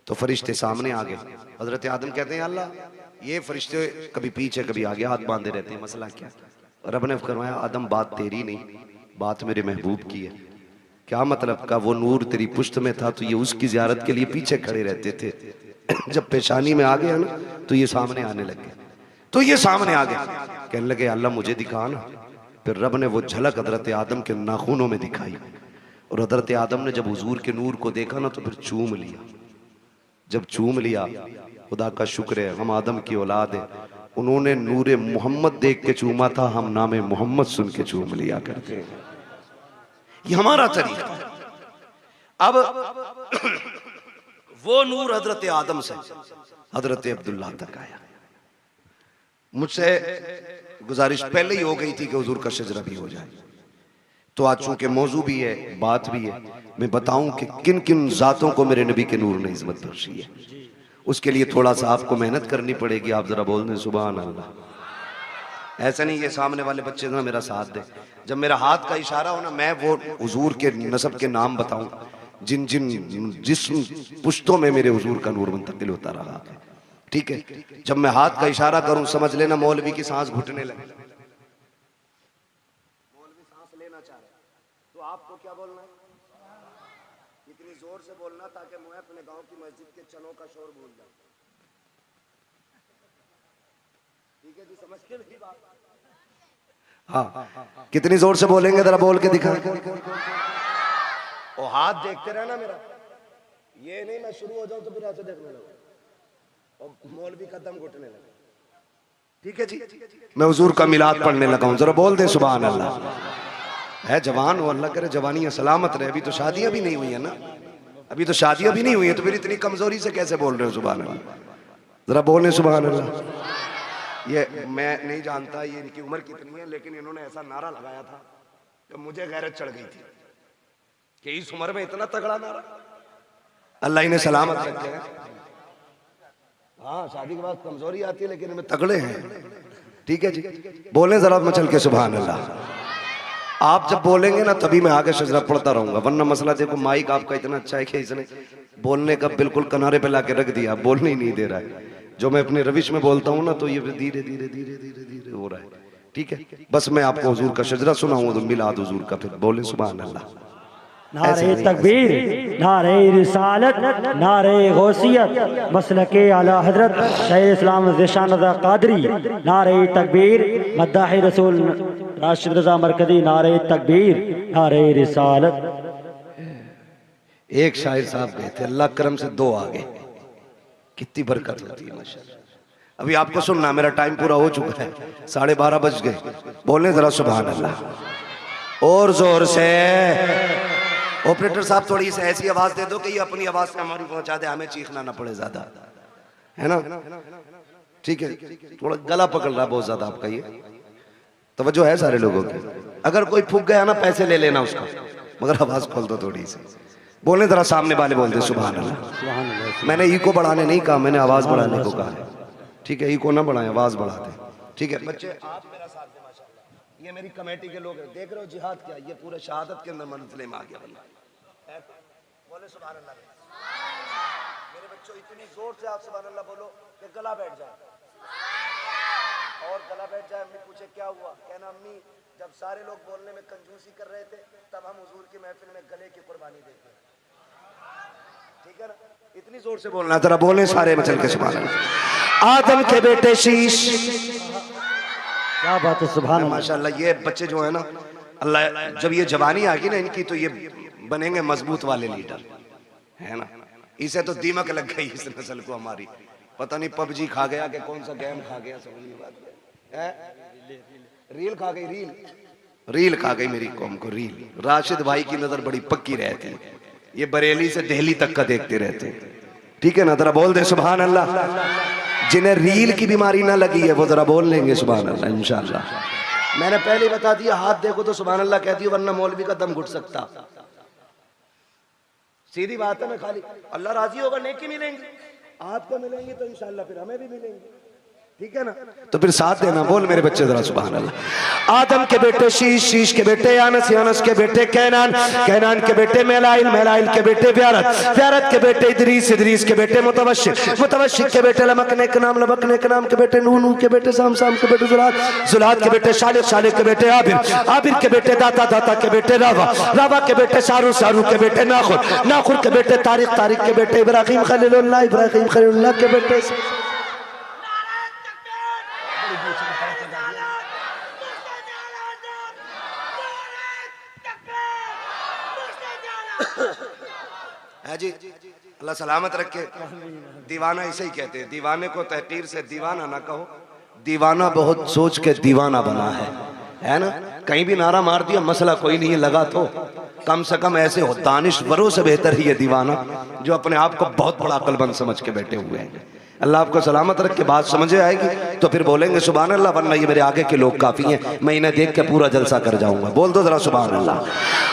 S1: तो फरिश्ते सामने आ गए। हजरत आदम कहते हैं अल्लाह, ये फरिश्ते कभी पीछे कभी आगे हाथ बांधे रहते हैं, मसला क्या? रब ने फरमाया आदम बात तेरी नहीं, बात मेरे महबूब की है। क्या मतलब? का वो नूर तेरी पुश्त में था तो ये उसकी ज़ियारत के लिए पीछे खड़े रहते थे। जब पेशानी में आ गया ना तो ये सामने आने लगे। तो ये सामने आ गया, कहने लगे अल्लाह मुझे दिखा ना। फिर रब ने वो झलक हजरत आदम के नाखूनों में दिखाई। और हजरत आदम ने जब हुजूर के नूर को देखा ना तो फिर चूम लिया। जब चूम लिया, खुदा का शुक्र है हम आदम की औलाद है। उन्होंने नूरे मोहम्मद देख के चूमा था, हम नामे मोहम्मद सुन के चूम लिया करते हैं। ये हमारा तरीका है। अब वो नूर हजरत आदम से हजरत अब्दुल्ला तक आया। मुझसे गुजारिश पहले ही हो गई थी कि हुजूर का शजरा भी हो जाए, तो आज चूंकि मौजू भी है, बात भी है, मैं बताऊं कि किन किन जातों को मेरे नबी के नूर ने इज्जत बख्शी है। उसके लिए थोड़ा सा आपको मेहनत करनी पड़ेगी। आप जरा बोल दें सुभान अल्लाह। ऐसा नहीं ये सामने वाले बच्चे ना मेरा साथ दे। जब मेरा हाथ का इशारा हो ना, मैं वो हुजूर के नसब के नाम बताऊं जिन जिन जिस्म पुश्तों में मेरे हुजूर का नूर मुंतकिल होता रहा। ठीक है, जब मैं हाथ का इशारा करूं समझ लेना मौलवी की सांस घुटने लगे। मौलवी सांस लेना चाह रहे तो आपको क्या बोलना है? इतनी जोर से बोलना ताकि मैं अपने गांव की मस्जिद के चनों का शोर भूल जाऊं। ठीक है जी, समझ के मेरी बात? हाँ, कितनी जोर से बोलेंगे जरा बोल के दिखा। और हाथ देखते रहना मेरा, ये नहीं मैं शुरू हो जाऊं तो फिर ऐसे देखने लगा और मौलवी का दम घुटने लगा। ठीक है जी, मैं हुजूर का मिलाद पढ़ने लगा हूं, जरा बोल दे सुभान अल्लाह। है जवान हो, अल्लाह करे जवानियां सलामत रहे। अभी तो शादियां भी नहीं हुई है ना, अभी तो शादियां भी नहीं हुई है, तो फिर इतनी कमजोरी से कैसे बोल रहे हो सुभान अल्लाह? जरा बोले सुभान अल्लाह। ये मैं नहीं जानता ये इनकी उम्र कितनी है, लेकिन इन्होंने ऐसा नारा लगाया था कि मुझे गैरत चढ़ गई थी कि इस उम्र में इतना तगड़ा नारा। अल्लाह इन्हें सलामत रखे। हाँ, शादी के बाद कमजोरी आती है लेकिन इनमें तगड़े हैं। ठीक है जी, बोले जरा मचल के सुभान अल्लाह।
S3: आप जब बोलेंगे ना तभी मैं आगे शजरा पढ़ता रहूंगा, वरना मसला देखो माइक आपका इतना अच्छा है कि इसने बोलने का बिल्कुल किनारे पे लाके रख दिया, बोलने ही नहीं दे रहा है। जो मैं अपने रविश में बोलता हूँ ना तो ये धीरे धीरे धीरे धीरे धीरे हो रहा है। ठीक है, बस मैं आपको हुजूर का शजरा सुनाऊंगा तो मिलाद हुजूर का, फिर बोले सुभान अल्लाह।
S4: नारे तकबीर, नारे रिसालत, नारे गौसियत, मसलके आला हजरत शाह इस्लाम ज़िशान रज़ा क़ादरी, नारे तकबीर, मद्दाह रसूल राशिद रज़ा मरकज़ी, नारे तकबीर, नारे रिसालत।
S3: एक शायर साहब गए थे, अल्लाह करम से 2 आ गए, कितनी बरकत होती है माशाअल्लाह। अभी आपको सुनना, मेरा टाइम पूरा हो चुका है, 12:30 बज गए। बोलने जरा सुभान अल्लाह और जोर से। ऑपरेटर साहब थोड़ी सी ऐसी आवाज दे दो कि ये अपनी आवाज से हमारी पहुंचा दे, हमें चीखना ना पड़े ज्यादा, है ना? ठीक है, थोड़ा गला पकड़ रहा है बहुत ज्यादा आपका, ये तवज्जो है सारे लोगों की। अगर कोई फूक गया ना पैसे ले लेना उसका, मगर आवाज खोल दो थोड़ी सी। बोलने जरा सामने वाले बोलते सुभान अल्लाह। मैंने इको बढ़ाने नहीं कहा, मैंने आवाज बढ़ाने को कहा है। ठीक है, इको ना बढ़ाएं, आवाज बढ़ाते। ठीक है बच्चे, आप मेरा साथ दें माशाअल्लाह। ये मेरी कमेटी के लोग हैं, देख रहे हो जिहाद क्या, ये पूरे शहादत के अंदर मंजिले में आ गया बंदा। बोले सुभान अल्लाह। मेरे बच्चों इतनी जोर से आप सुभान अल्लाह बोलो कि गला बैठ जाए, और गला बैठ जाए। अम्मी पूछे क्या हुआ, कहना अम्मी जब सारे लोग बोलने में कंजूसी कर रहे थे तब हम हुजूर की महफिल में गले की कुर्बानी देते। ठीक है ना, इतनी जोर से बोलना, जरा बोले सारे में चल के सुभान अल्लाह। आदम के बेटे शीश,
S4: क्या बात है, सुभान अल्लाह
S3: माशाअल्लाह। ये बच्चे जो है ना, अल्लाह जब ये जवानी आ गई ना इनकी, तो ये बनेंगे मजबूत वाले लीडर, है ना? इसे तो दीमक लग गई इस नस्ल को हमारी, पता नहीं पबजी खा गया कि कौन सा गेम खा गया, समझ नहीं बात है। रील खा गई, रील खा गई मेरी कौम को, रील। राशिद भाई की नजर बड़ी पक्की रहती है, ये बरेली से दिल्ली तक का देखते रहते हैं। ठीक है ना, जरा बोल दे सुभान अल्लाह। जिन्हें रील की बीमारी ना लगी है वो जरा बोल लेंगे सुभान अल्लाह इंशाअल्लाह। मैंने पहले ही बता दिया, हाथ देखो तो सुभान अल्लाह कह दियो, वरना मौलवी का दम घुट सकता। सीधी बात है, मैं खाली अल्लाह राजी होगा नेकी मिलेंगी, आपको मिलेंगी तो इंशाअल्लाह फिर हमें भी मिलेंगी। ठीक है ना, तो फिर साथ देना। बोल मेरे बच्चे जरा सुभान अल्लाह। आदम के बेटे शीश, शीश के बेटे यानस, यानस के बेटे कैनान, कैनान के बेटे मेलाइल, मेलाइल के बेटे व्यारत, व्यारत के बेटे इदरीस, इदरीस के बेटे मुतवश्शिक, मुतवश्शिक के बेटे लमकने के नाम, लमकने के नाम के बेटे नूह, नूह के बेटे साम, साम के बेटे जुलाद, जुलाद के बेटे शालिक, शालिक के बेटे आबिर, आबिर के बेटे दाता, दाता के बेटे रावा, रावा के बेटे सारू, सारू के बेटे नाखुर, नाखुर के बेटे तारिक, तारिक के बेटे इब्राहिम खलीलुल्लाह, इब्राहिम खलीलुल्लाह के बेटे। है जी, अल्लाह सलामत रखे। दीवाना इसे ही कहते हैं, दीवाने को तहकीर से दीवाना ना कहो, दीवाना बहुत सोच के दीवाना बना है ना? कहीं भी नारा मार दिया मसला कोई नहीं है, लगा तो कम से कम ऐसे हो दानिशवरों से बेहतर ही है दीवाना, जो अपने आप को बहुत बड़ा अक्लमंद समझ के बैठे हुए हैं। अल्लाह आपको सलामत रख के बात समझ आएगी तो फिर बोलेंगे सुभान अल्लाह, वरना ये मेरे आगे के लोग काफी हैं, मैं इन्हें देख के पूरा जलसा कर जाऊंगा। बोल दो जरा सुभान अल्लाह।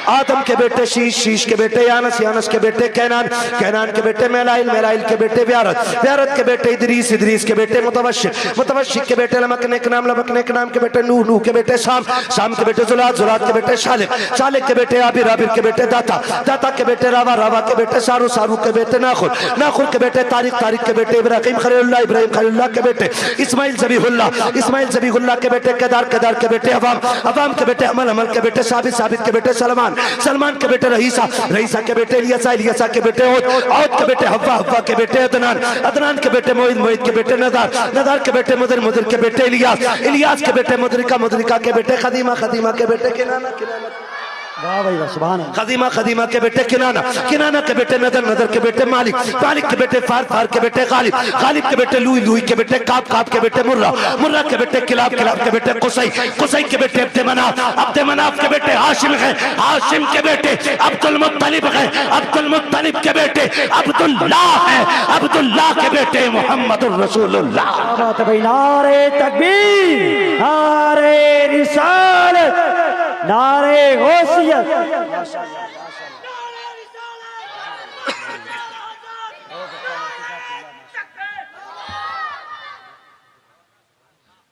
S3: आदम के बेटे शीश, शीश के बेटे यानस, यानस के बेटे कैनान, कैनान के बेटे मेलाइल, मेलाइल के बेटे व्यारत, व्यारत के बेटे इदरीस, इदरीस के बेटे मुतवश्शिक, मुतवश्शिक के बेटे लमकने के नाम, लमकने के नाम के बेटे नूह, नूह के बेटे शाम, शाम के बेटे जुलाद, जुलाद के बेटे शालिक, शालिक के बेटे आबिर, आबिर के बेटे दाता, दाता के बेटे रावा, रावा के बेटे सारू, सारू के बेटे नाखुर, नाखुर के बेटे तारिक, तारिक के बेटे इब्राहिम खलीलुल्लाह, इब्राहिम खलीलुल्लाह के बेटे इस्माइल ज़बीहुल्लाह, इस्माइल ज़बीहुल्लाह के बेटे केदार, केदार के बेटे अवाम, अवाम के बेटे अमल, अमल के बेटे साबित, साबित के बेटे सलमान, सलमान के बेटे रईसा, रईसा के बेटे इलियासा, इलियासा के बेटे औद, औद के बेटे हव्वा, हव्वा के बेटे अदनान, अदनान के बेटे मोइद, मोइद के बेटे नदार, नदार के बेटे मुदर, मुदर के बेटे इलियास, इलियास के बेटे मुदरिका, मुदरिका के बेटे खदीमा, खदीमा के बेटे किनाना, किनाना
S4: वाह भाई वाह, सुभान अल्लाह।
S3: खदीमा, खदीमा के बेटे किनाना, किनाना के बेटे नदर, नदर के बेटे मालिक, मालिक के बेटे फार, फार के बेटे गालिब, गालिब के बेटे लुई, लुई के बेटे काब, काब के बेटे मुर्रा, मुर्रा के बेटे किलाब, किलाब के बेटे कुसै, कुसै के बेटे अब्दे मनाफ, अब्दे मनाफ के बेटे हाशिम है, हाशिम के बेटे अब्दुल मुत्तलिब है, अब्दुल मुत्तलिब के बेटे अब्दुल्लाह है, अब्दुल्लाह के बेटे मुहम्मदुर रसूलुल्लाह।
S4: क्या बात है भाई, नारे तकबीर, नारे रिसालत, नारे गौसियत।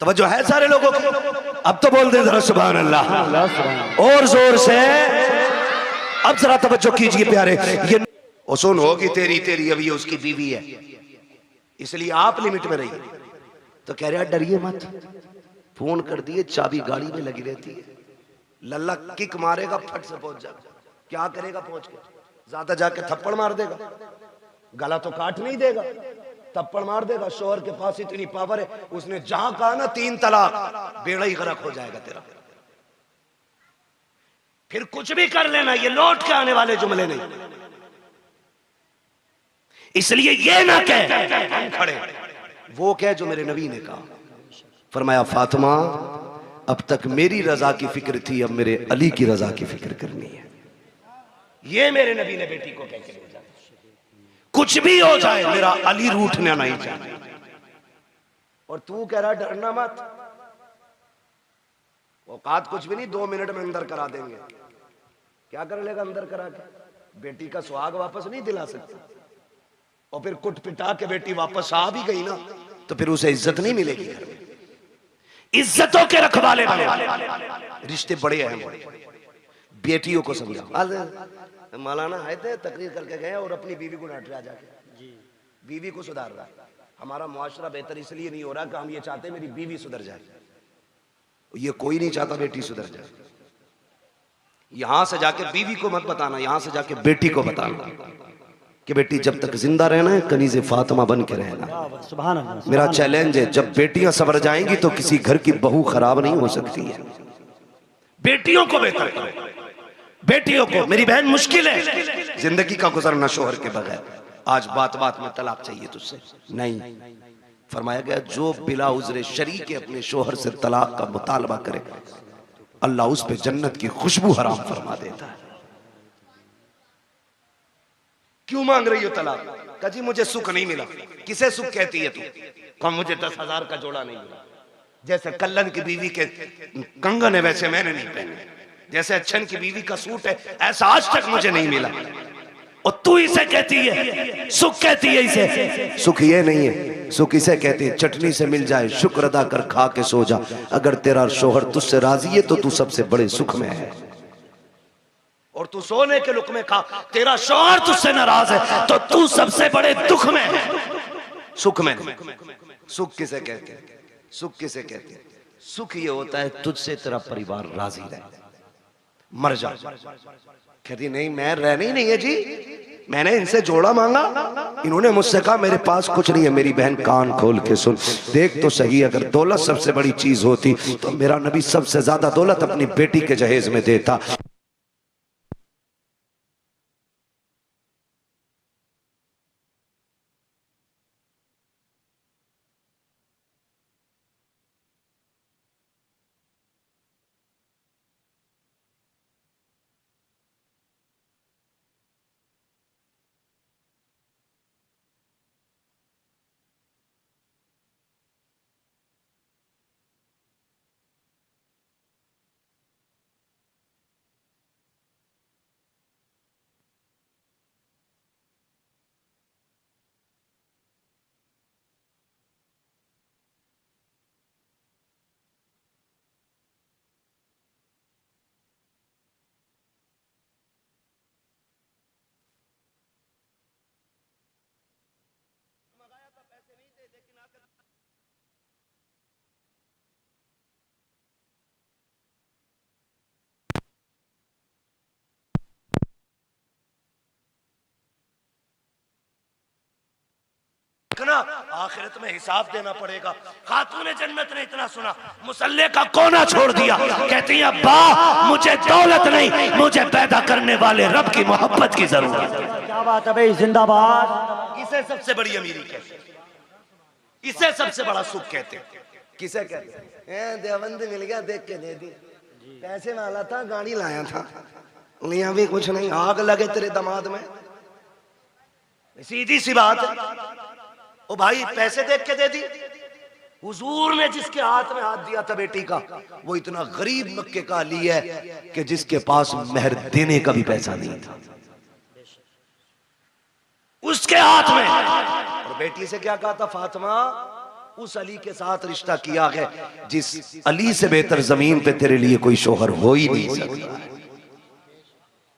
S3: तवज्जो है सारे लोगों को? अब तो बोल दे जरा सुभान अल्लाह और जोर से। अब जरा तवज्जो कीजिए प्यारे। ये सुन होगी तेरी तेरी अभी उसकी बीवी है, इसलिए आप लिमिट में रहिए। तो कह रहा डरिए मत, फोन कर दिए, चाबी गाड़ी में लगी रहती है, लल्ला किक मारेगा फट से पहुंच जाएगा। क्या करेगा पहुंच के? ज्यादा जाके थप्पड़ मार देगा, गला तो काट नहीं देगा, थप्पड़ मार देगा। शोहर के पास इतनी पावर है, उसने जहां कहा ना 3 तलाक, बेड़ा ही गरक हो जाएगा तेरा। फिर कुछ भी कर लेना, ये लौट के आने वाले जुमले नहीं। इसलिए ये ना कह हम खड़े, वो कह जो मेरे नबी ने कहा। फरमाया फातिमा अब तक मेरी रजा की फिक्र थी, अब मेरे अली की रजा की फिक्र करनी है। ये मेरे नबी ने बेटी को कह के भेजा। कुछ भी हो जाए मेरा अली रूठना नहीं चाहिए। और तू कह रहा डरना मत, औकात कुछ भी नहीं, 2 मिनट में अंदर करा देंगे। क्या कर लेगा अंदर करा के? बेटी का सुहाग वापस नहीं दिला सकता। और फिर कुट पिटा के बेटी वापस आ भी गई ना, तो फिर उसे इज्जत नहीं मिलेगी घर में। इज्जतों के रखवाले बने, रिश्ते बड़े अहम। बेटियों को समझाओ। मौलाना आए थे, तकरीर करके गए और अपनी बीवी को डांट रहा जाके, बीवी को सुधार रहा। हमारा मुआशरा बेहतर इसलिए नहीं हो रहा कि हम ये चाहते मेरी बीवी सुधर जाए। ये कोई नहीं चाहता बेटी सुधर जाए। यहां से जाके बीवी को मत बताना, यहां से जाके बेटी को बताना कि बेटी जब तक जिंदा रहना है कनीज़े फातिमा बन के रहना।
S4: सुभान अल्लाह।
S3: मेरा चैलेंज है, जब बेटियां सवर जाएंगी तो किसी घर की बहू खराब नहीं हो सकती है। बेटियों को बेहतर करो, बेटियों को। मेरी बहन मुश्किल है जिंदगी का गुजरना शोहर के बगैर। आज बात बात में तलाक चाहिए तुझसे, नहीं। फरमाया गया जो बिला उज़्र शरी के अपने शोहर से तलाक का मुतालबा करे, अल्लाह उस पे जन्नत की खुशबू हराम फरमा देता है। क्यों मांग रही हो तलाक? कहा जी मुझे सुख नहीं मिला। किसे सुख कहती है तू? कहा मुझे 10,000 का जोड़ा नहीं मिला। जैसे कल्लन की बीवी के कंगन है वैसे मैंने नहीं पहने, जैसे अच्छन की बीवी का सूट है ऐसा आज तक मुझे नहीं मिला। और तू इसे कहती है सुख, कहती है इसे सुख? ये नहीं है सुख, इसे कहती है चटनी से मिल जाए शुक्र अदा कर खा के सो जा। अगर तेरा शोहर तुझसे राजी है तो तू सबसे बड़े सुख में है। और तू सोने के लुक में खा, तेरा शोहर तुझसे नाराज है तो तू सबसे बड़े दुख में है, सुख में। सुख किसे कहते हैं? सुख किसे कहते हैं? सुख ये होता है तुझसे तेरा परिवार राजी रहे, मर जा। कहती नहीं मैं रहना ही नहीं है जी, मैंने इनसे जोड़ा मांगा, इन्होंने मुझसे कहा मेरे पास कुछ नहीं है। मेरी बहन कान खोल के सुन, देख तो सही, अगर दौलत सबसे बड़ी चीज होती तो मेरा नबी सबसे ज्यादा दौलत अपनी बेटी के जहेज में देता। आखिरत में हिसाब देना पड़ेगा। खातून जन्नत ने इतना सुना, मुसल्ले का कोना छोड़ दिया। कहती है अब्बा मुझे दौलत नहीं, मुझे पैदा करने वाले रब की मोहब्बत की जरूरत है।
S4: क्या बात है भाई, जिंदाबाद।
S3: इसे सबसे बड़ी अमीरी कहते, इसे सबसे बड़ा सुख कहते। किसे कहते हैं? देवबंद मिल गया देख के दे दी, पैसे वाला था गाड़ी लाया था, लिया भी कुछ नहीं, आग लगे तेरे दामाद में। सीधी सी बात है। ओ भाई पैसे देख के दे दी। हुजूर ने जिसके हाथ में हाथ दिया था बेटी का, वो इतना गरीब मक्के का अली है कि जिसके पास मेहर देने का भी पैसा नहीं था, उसके हाथ में। और बेटी से क्या कहा था? फातिमा उस अली के साथ रिश्ता किया है जिस अली से बेहतर जमीन पे तेरे लिए कोई शोहर हो ही नहीं सकता।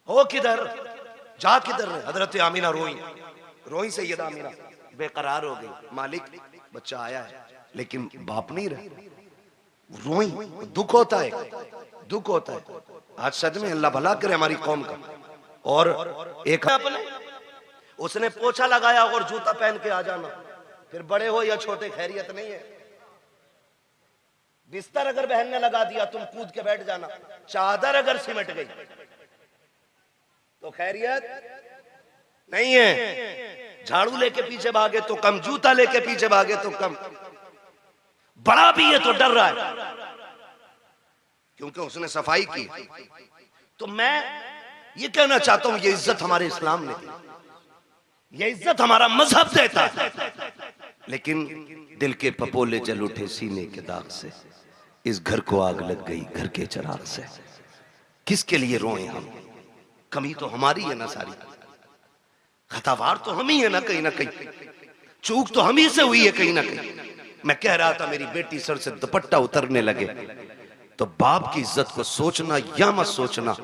S3: हो किधर, जा किधर? हजरत आमीना रोई सैयदा आमीना बेकरार हो गई। मालिक बच्चा आया है लेकिन बाप नहीं रहा। रोई, दुख होता है। आज सदमे, अल्लाह भला करे हमारी कौम का। और एक अपने उसने पोछा लगाया और जूता पहन के आ जाना, फिर बड़े हो या छोटे खैरियत नहीं है। बिस्तर अगर बहन ने लगा दिया तुम कूद के बैठ जाना, चादर अगर सिमट गई तो खैरियत नहीं है। झाड़ू लेके पीछे भागे तो कम, जूता लेके पीछे भागे तो कम। बड़ा भी है तो डर रहा है क्योंकि उसने सफाई की। तो मैं ये कहना चाहता हूं, ये इज्जत हमारे इस्लाम ने दी, ये इज्जत हमारा मजहब देता है। लेकिन दिल के पपोले जल उठे सीने के दाग से, इस घर को आग लग गई घर के चिराग से। किसके लिए रोए हम? कमी तो हमारी है ना सारी, खतावार तो हम ही है ना कहीं, चूक तो हम ही से हुई है कहीं ना कहीं। मैं कह रहा था मेरी बेटी सर से दुपट्टा उतरने लगे तो बाप की इज्जत को सोचना या मत सोचना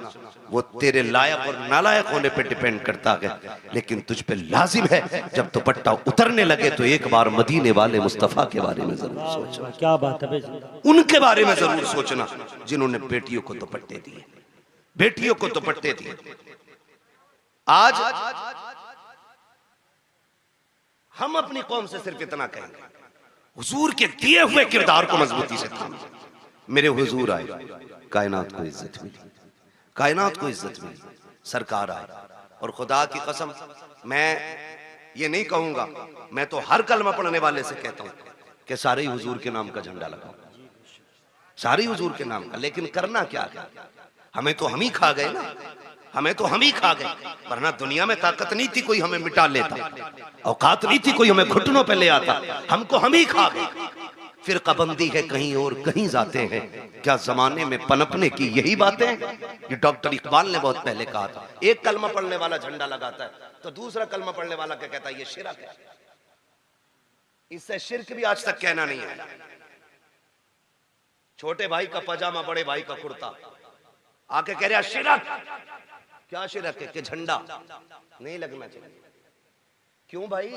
S3: वो तेरे लायक और नालायक होने पे डिपेंड करता है। लेकिन तुझ पे लाजिम है जब दुपट्टा उतरने लगे तो एक बार मदीने वाले मुस्तफा के बारे में जरूर सोचना।
S4: क्या बात है,
S3: उनके बारे में जरूर सोचना जिन्होंने बेटियों को दुपट्टे दिए, बेटियों को दुपट्टे दिए। आज हम अपनी कौम से सिर्फ इतना कहेंगे, हुजूर के दिए हुए किरदार को मजबूती से थामो। मेरे हुजूर आए, कायनात को इज्जत मिली, कायनात को इज्जत मिली। सरकार आए और खुदा की कसम मैं ये नहीं कहूंगा, मैं तो हर कलमा पढ़ने वाले से कहता हूं कि सारे हुजूर के नाम का झंडा लगाओ, सारे हुजूर के नाम का। लेकिन करना क्या है? हमें तो हम ही खा गए ना, हमें तो हम ही खा गए। वरना दुनिया में ताकत नहीं थी कोई हमें मिटा लेता, औकात नहीं थी कोई हमें घुटनों पे ले आता, हमको हम ही खा गए। फिर कबंदी है कहीं और कहीं जाते हैं, क्या जमाने में पनपने की यही बातें? ये डॉक्टर इकबाल ने बहुत पहले कहा था। एक कलमा पढ़ने वाला झंडा लगाता है तो दूसरा कलमा पढ़ने वाला क्या कहता है? ये शिरक है। इससे शिरक भी आज तक कहना नहीं है। छोटे भाई का पजामा, बड़े भाई का कुर्ता, आके कह रहा शिरक। क्या शिरक है? कि झंडा नहीं लगना चाहिए। क्यों भाई?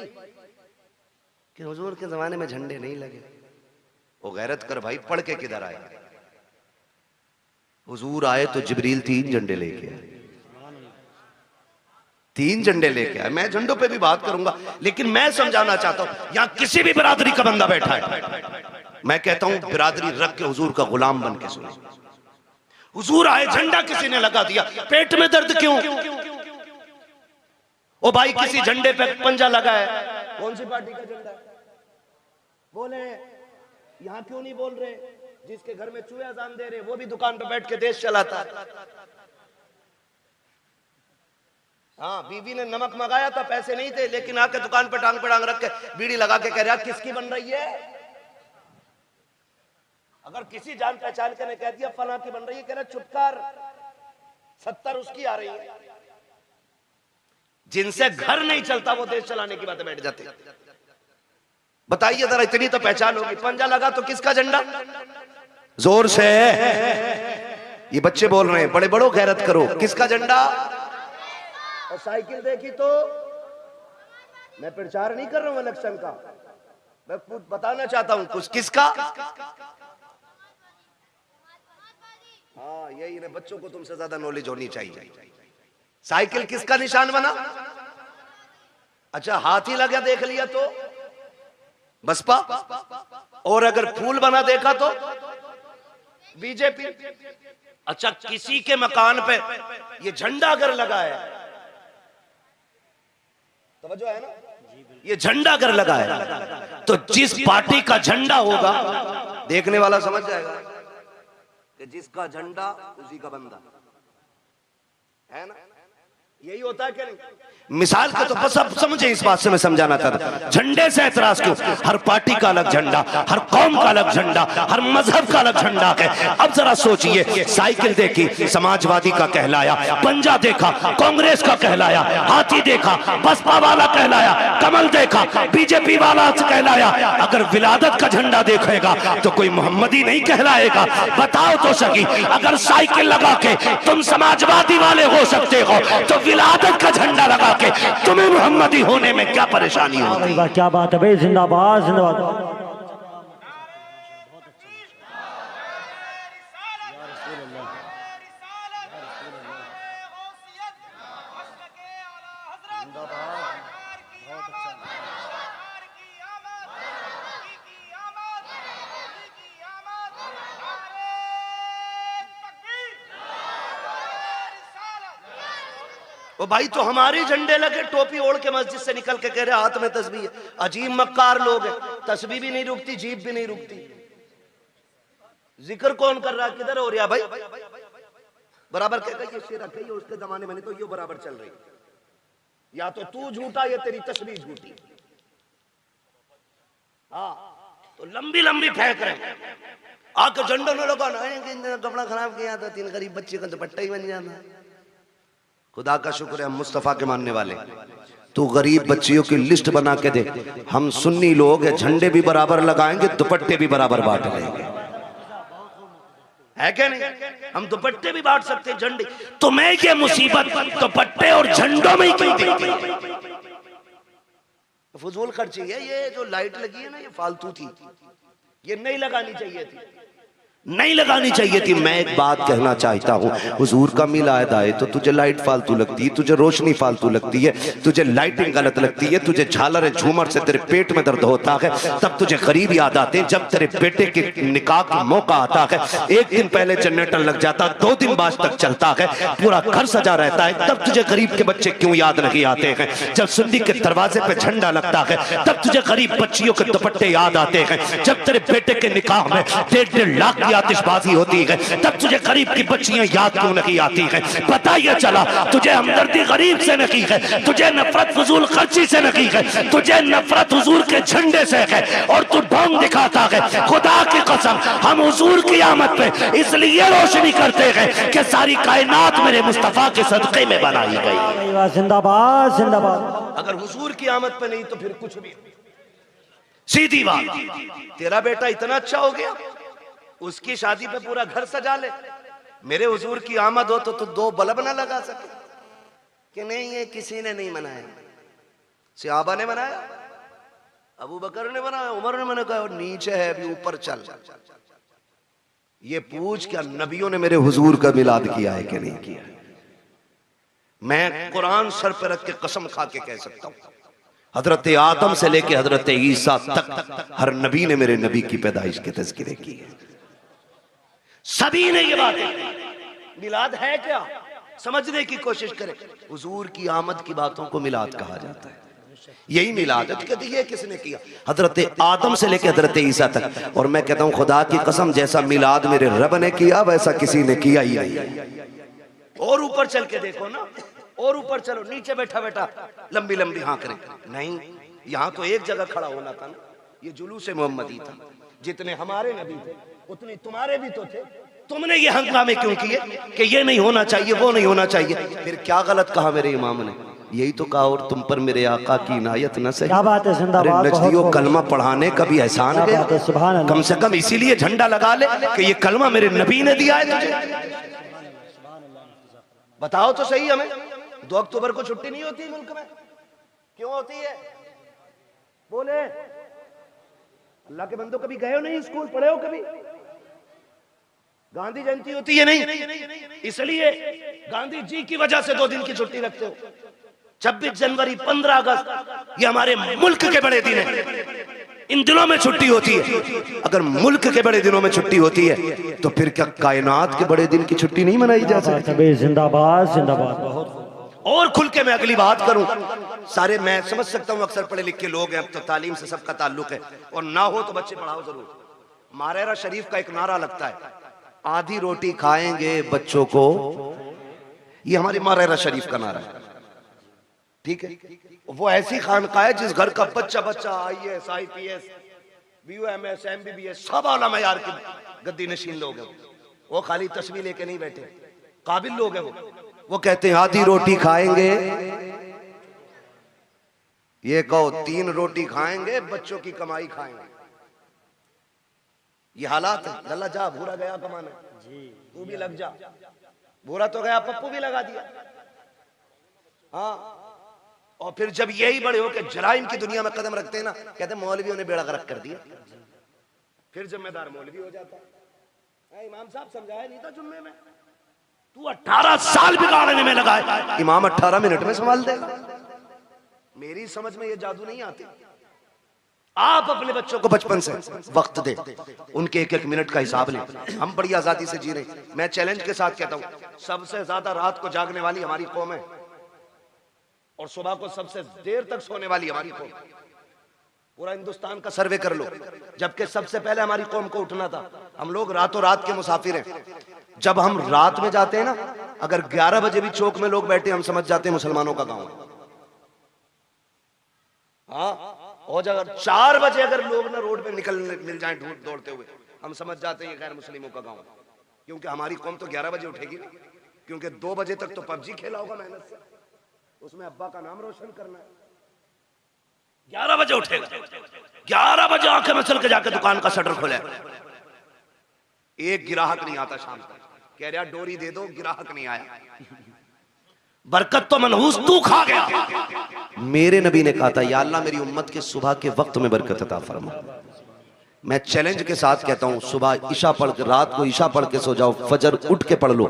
S3: कि हुजूर के जमाने में झंडे नहीं लगे। वो गैरत कर भाई, पढ़ के किधर आए? हुजूर आए तो जिब्रील 3 झंडे लेके आए, 3 झंडे लेके आए। मैं झंडों पे भी बात करूंगा, लेकिन मैं समझाना चाहता हूं यहां किसी भी बिरादरी का बंदा बैठा है, मैं कहता हूं बिरादरी रख के हुजूर का गुलाम बन के सुने। हुजूर आए, झंडा किसी ने लगा दिया, पेट में दर्द क्यों? ओ भाई किसी झंडे पे पंजा लगा है, कौन सी पार्टी का झंडा है? बोले यहां क्यों नहीं बोल रहे? जिसके घर में चूहे अजान दे रहे वो भी दुकान पे बैठ के देश चलाता है। हाँ, बीवी ने नमक मंगाया था, पैसे नहीं थे, लेकिन आके दुकान पे टांग रख के बीड़ी लगा के कह रहा किसकी बन रही है? अगर किसी जान पहचान के ने कह दिया फलां की बन रही है, कह रहा चुप कर, 70 उसकी आ रही है। जिनसे घर नहीं चलता वो देश चलाने की बातें बैठ जाते। बताइए जरा, इतनी तो पहचान होगी। पंजा लगा तो किसका झंडा? जोर से ये बच्चे बोल रहे हैं, बड़े बड़ों गैरत करो, किसका झंडा? और साइकिल देखी तो मैं प्रचार नहीं कर रहा हूं इलेक्शन का, मैं कुछ बताना चाहता हूं कुछ। किसका? हाँ, यही ना, बच्चों को तुमसे ज्यादा नॉलेज होनी चाहिए। साइकिल किसका निशान बना? अच्छा, हाथी लगा देख लिया तो बसपा, और अगर फूल बना देखा तो बीजेपी। अच्छा, किसी के मकान पे ये झंडा अगर लगा है, तवज्जो है ना, ये झंडा अगर लगा है तो जिस पार्टी का झंडा होगा देखने वाला समझ जाएगा कि जिसका झंडा उसी का बंदा है ना।
S1: यही होता है क्या नहीं? मिसाल के तो बस अब समझे, इस बात से मैं समझाना चाहता हूं। झंडे से एतराज क्यों? हर पार्टी का अलग झंडा, हर कौम का अलग झंडा, हर मजहब का अलग झंडा है। अब जरा सोचिए, साइकिल देखी समाजवादी का कहलाया, पंजा देखा कांग्रेस का कहलाया, हाथी देखा बसपा वाला कहलाया, कमल देखा बीजेपी वाला कहलाया। अगर विलादत का झंडा देखेगा तो कोई मोहम्मदी नहीं कहलाएगा। बताओ तो सही, अगर साइकिल लगा के तुम समाजवादी वाले हो सकते हो तो विलादत का झंडा लगा के तुम्हें मोहम्मदी होने में क्या परेशानी होगी?
S4: क्या बात है भाई, जिंदाबाद जिंदाबाद।
S1: वो भाई तो हमारे झंडे लगे, टोपी ओढ़ के मस्जिद से निकल के कह रहे हाथ में तस्बीह है। अजीब मक्कार लोग हैं, तस्बीह भी नहीं रुकती, जीभ भी नहीं रुकती। जिक्र कौन कर रहा है, किधर हो रहा भाई? बराबर कह ये शेर रखे, उसके जमाने में तो ये बराबर चल रही। या तो तू झूठा या तेरी तस्बीह झूठी। हाँ तो लंबी लंबी फेंक रहे, आके झंडों में लगा ना कपड़ा खराब किया था, 3 गरीब बच्चे का दुपट्टा ही बन जाता। खुदा का शुक्र है हम मुस्तफा के मानने वाले। तू गरीब बच्चियों की लिस्ट बना के दे, हम सुन्नी लोग हैं, झंडे भी बराबर लगाएंगे, दुपट्टे भी बराबर बांट लेंगे, है क्या नहीं? हम दुपट्टे भी बांट सकते हैं, झंडे। तो मैं ये मुसीबत दुपट्टे और झंडों में ही क्यों दिखती? फजूल खर्ची है। ये जो लाइट लगी है ना, ये फालतू थी, ये नहीं लगानी चाहिए थी, नहीं लगानी चाहिए थी। मैं एक बात कहना चाहता हूँ, हुजूर का मिलाद आए तो तुझे लाइट फालतू लगती है, तुझे रोशनी फालतू लगती है, तुझे लाइटिंग गलत लगती है, तुझे झालर झूमर से तेरे पेट में दर्द होता है, तब तुझे गरीब याद आते हैं। जब तेरे बेटे के निकाह का मौका आता है, 1 दिन पहले जनरेटर लग जाता, 2 दिन बाद तक चलता है, पूरा घर सजा रहता है, तब तुझे गरीब के बच्चे क्यों याद नहीं आते हैं? जब सुन्नी के दरवाजे पे झंडा लगता है, तब तुझे गरीब बच्चियों के दुपट्टे याद आते हैं। जब तेरे बेटे के निकाह में 1.5 लाख आतिशबाजी होती है, तब तुझे गरीब की बच्चियां याद क्यों नहीं आती है? पता ये चला तुझे हमदर्दी गरीब से नहीं है, तुझे नफरत फजूल खर्ची से नहीं है, तुझे नफरत हुजूर के झंडे से है, और तू ढोंग दिखाता है। खुदा की कसम, हम हुजूर की आमद पे इसलिए रोशनी करते हैं कि सारी कायनात मेरे मुस्तफा के सदक़े में बनाई गई।
S4: जिंदाबाद जिंदाबाद।
S1: अगर हुजूर की आमद पे नहीं तो फिर कुछ भी। सीधी बात, तेरा बेटा इतना अच्छा हो गया, उसकी शादी पे पूरा घर सजा ले। मेरे हुजूर की आमद हो तो 2 बल्ब ना लगा सके कि नहीं? ये किसी ने नहीं मनाया, सहाबा ने मनाया, अबू बकर ने बनाया, उमर ने मनाया, और नीचे है अभी ऊपर चल। ये पूछ क्या नबियों ने मेरे हुजूर का मिलाद किया है कि नहीं किया? मैं कुरान सर पे रख के कसम खा के कह सकता हूं, हजरत आदम से लेके हजरत ईसा तक हर नबी ने मेरे नबी की पैदाइश के तज़किरे की है। सभी ने ये बातें। मिलाद है क्या? समझने की कोशिश करें। हुजूर की आमद की बातों को मिलाद कहा जाता है, यही मिलाद है। तो कहते ये किसने किया? हजरत आदम से लेके हजरत ईसा तक। और मैं कहता हूं खुदा की कसम, जैसा मिलाद मेरे रब ने किया वैसा किसी ने किया ही नहीं। और ऊपर चल के देखो ना, और ऊपर चलो, नीचे बैठा बैठा लंबी लंबी हाँ करे नहीं। यहाँ तो एक जगह खड़ा होना था ना, ये जुलूस मोहम्मदी था। जितने हमारे नबी थे उतने तुम्हारे भी तो थे। तुमने ये हंगामे क्यों किए कि ये नहीं होना चाहिए, वो नहीं होना चाहिए? फिर क्या गलत कहा मेरे इमाम ने? यही तो कहा, और तुम पर मेरे आका की इनायत न सही।
S4: क्या बात है, जिंदाबाद।
S1: नजदियों कलमा पढ़ाने का भी एहसान है, कम से कम इसीलिए झंडा लगा ले कि ये कलमा मेरे नबी ने दिया है तुझे। बताओ तो सही हमें, 2 अक्टूबर को छुट्टी नहीं होती मुल्क में? क्यों होती है? बोले। अल्लाह के बंदो, कभी गए हो नहीं स्कूल, पढ़े हो कभी? गांधी जयंती होती है नहीं, इसलिए गांधी जी की वजह से 2 दिन की छुट्टी रखते हो। 26 जनवरी, 15 अगस्त ये हमारे मुल्क के बड़े दिन हैं, इन दिनों में छुट्टी होती है। अगर मुल्क के बड़े दिनों में छुट्टी होती है तो फिर क्या कायनात के बड़े दिन की छुट्टी नहीं मनाई जा सकती?
S4: जिंदाबाद जिंदाबाद।
S1: और खुल के मैं अगली बात करूं, सारे मैं समझ सकता हूं अक्सर पढ़े लिखे लोग हैं, अब तो तालीम से सबका ताल्लुक है, और ना हो तो बच्चे पढ़ाओ जरूर। मारेरा शरीफ का एक नारा लगता है, आधी रोटी खाएंगे बच्चों को, ये हमारे मारेरा शरीफ का नारा है।
S3: ठीक है, वो ऐसी खानकाह है जिस घर का बच्चा बच्चा IAS IPS BUMS MBBS सब आला मयार की गद्दी नशीन लोग हैं। वो खाली तस्वीर लेके नहीं बैठे, काबिल लोग हैं वो कहते हैं आधी रोटी खाएंगे, ये कहो 3 रोटी खाएंगे, बच्चों की कमाई खाएंगे। ये हालात है। लल्ला जा, भूरा गया कमाने, तू भी लग जा। भूरा तो गया, पप्पू भी लगा दिया। हाँ, और फिर जब यही बड़े हो के जराइम की दुनिया में कदम रखते हैं ना, कहते मौलवियों ने बेड़ा गर्क कर दिया, फिर जिम्मेदार मौलवी हो जाता है। इमाम साहब समझाया नहीं था जुम्मे में, तू 18 साल बिगाड़ने में लगा है, इमाम 18 मिनट में संभाल देगा। मेरी समझ में ये जादू नहीं आती। आप अपने बच्चों को बचपन से वक्त दे, उनके एक एक मिनट का हिसाब लें। हम बड़ी आजादी से जी रहे हैं। मैं चैलेंज के साथ कहता हूं, सबसे ज्यादा रात को जागने वाली हमारी कौम है और सुबह को सबसे देर तक सोने वाली हमारी कौम। पूरा हिंदुस्तान का सर्वे कर लो, जबकि सबसे पहले हमारी कौम को उठना था। हम लोग रातों रात के मुसाफिर हैं। जब हम रात में जाते हैं ना, अगर 11 बजे भी चौक में लोग बैठे, हम समझ जाते हैं मुसलमानों का गांव है। हाँ, और अगर 4 बजे अगर लोग ना रोड पे निकल मिल जाएं ढूंढ दौड़ते हुए, हम समझ जाते हैं ये गैर मुस्लिमों का गांव है। क्योंकि हमारी कौम तो 11 बजे उठेगी, क्योंकि 2 बजे तक तो पबजी खेला होगा मेहनत से, उसमें अब्बा का नाम रोशन करना है। 11 बजे उठेगा, 11 बजे आंखें मसल के जाके दुकान का शटर खोले, एक गिराहक नहीं आता शाम तक, कह रहा डोरी दे दो, गिराहक नहीं आया। बरकत तो मनहूस तू खा गया। मेरे नबी ने कहा था, या अल्लाह मेरी उम्मत के सुबह के वक्त में बरकत अता फरमा। मैं चैलेंज के साथ कहता हूं, सुबह ईशा पढ़ के, रात को ईशा पढ़ के सो जाओ, फजर उठ के पढ़ लो,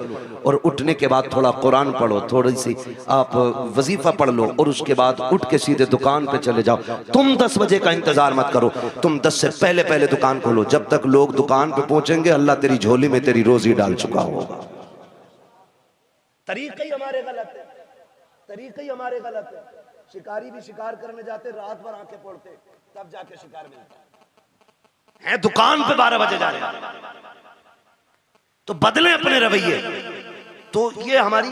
S3: और उठने के बाद थोड़ा कुरान पढ़ो, थोड़ी सी आप वजीफा पढ़ लो, और उसके बाद उठ के सीधे दुकान पे चले जाओ। तुम 10 बजे का इंतजार मत करो, तुम 10 से पहले पहले दुकान खोलो। जब तक लोग दुकान पे पहुंचेंगे, अल्लाह तेरी झोली में तेरी रोजी डाल चुका होगा। तरीके ही हमारे गलत है, तरीके ही हमारे गलत है। शिकारी भी शिकार करने जाते, रात भर आंखें फोड़ते, तब जाके शिकार मिलता है। दुकान पे 12 बजे जा रहे हैं, तो बदले अपने रवैये। तो ये हमारी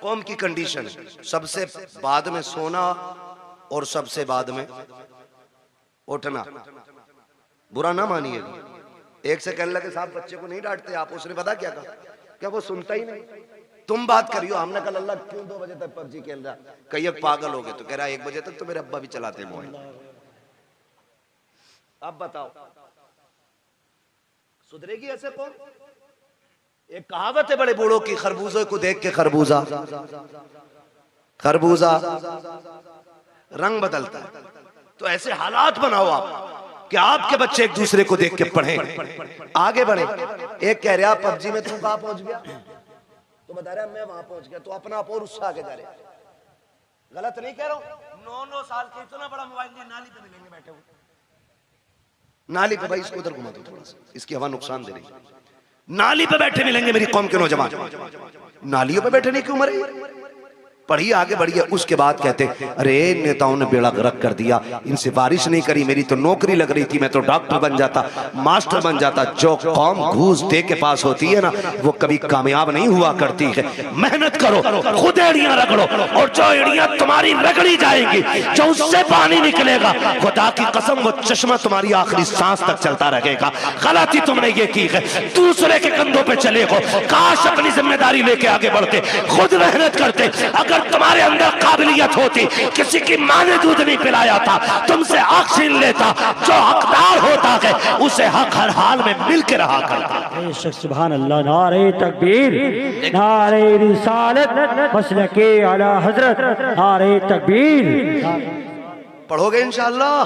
S3: कौम की कंडीशन है। सबसे बाद में सोना और सबसे बाद में उठना। बुरा ना मानिएगा। एक से कहने लगे साहब बच्चे को नहीं डांटते आप, उसने पता क्या कहा, क्या वो सुनता ही नहीं। तुम बात करियो, हमने कहा अल्लाह क्यों 2 बजे तक पबजी खेल रहा, कई पागल हो गए। तो कह रहा 1 बजे तक तो मेरे अब्बा भी चलाते मोबाइल। अब बताओ सुधरेगी ऐसे कौन? एक कहावत है बड़े बूढ़ों की, खरबूजे को देख के खरबूजा खरबूजा रंग बदलता है। तो ऐसे हालात बनाओ आप कि आपके बच्चे एक दूसरे को देख के पढ़ें, आगे बढ़े। एक कह रहा पबजी में तू कहां पहुंच गया, तो बता रहा मैं वहां पहुंच गया, तो अपना आप और उससे आगे जा रहे। गलत नहीं कह रहा हूं। 9 साल के इतना बड़ा मोबाइल लिए नाली पे मिलेंगे बैठे हुए, नाली पे। भाई इसको उधर घुमा दो थोड़ा सा, इसकी हवा नुकसान दे रही है। नाली पे बैठे मिलेंगे मेरी कौम के नौजवान। नालियों पे बैठे नहीं क्यों मरे? पढ़िए, आगे बढ़िए। उसके बाद कहते अरे नेताओं ने बेड़ा गर्क कर दिया, इनसे बारिश नहीं करी, मेरी तो नौकरी लग रही थी, मैं तो डॉक्टर बन जाता, मास्टर बन जाता। जो कौम घूस दे के पास होती है ना, वो कभी कामयाब नहीं हुआ करती है। मेहनत करो, खुद एड़ियां रगड़ो, और जो एड़ियां तुम्हारी रगड़ी जाएंगी, जो उससे पानी निकलेगा, खुदा की कसम वो चश्मा तुम्हारी आखिरी सांस तक चलता रहेगा। गलती तुमने ये की है, दूसरे के कंधों पे चले हो। काश अपनी जिम्मेदारी लेके आगे बढ़ते, खुद मेहनत करते। अगर तुम्हारे अंदर काबिलियत होती, किसी की माँ ने दूध नहीं पिलाया था, तुमसे हक छीन लेता, जो हकदार होता है उसे हक हर हाल में मिल के रहा करता।
S4: सुभान अल्लाह। नारे तकबीर, नारे रिसालत, मसलके आला हजरत, नारे तकबीर।
S3: पढ़ोगे इंशाअल्लाह?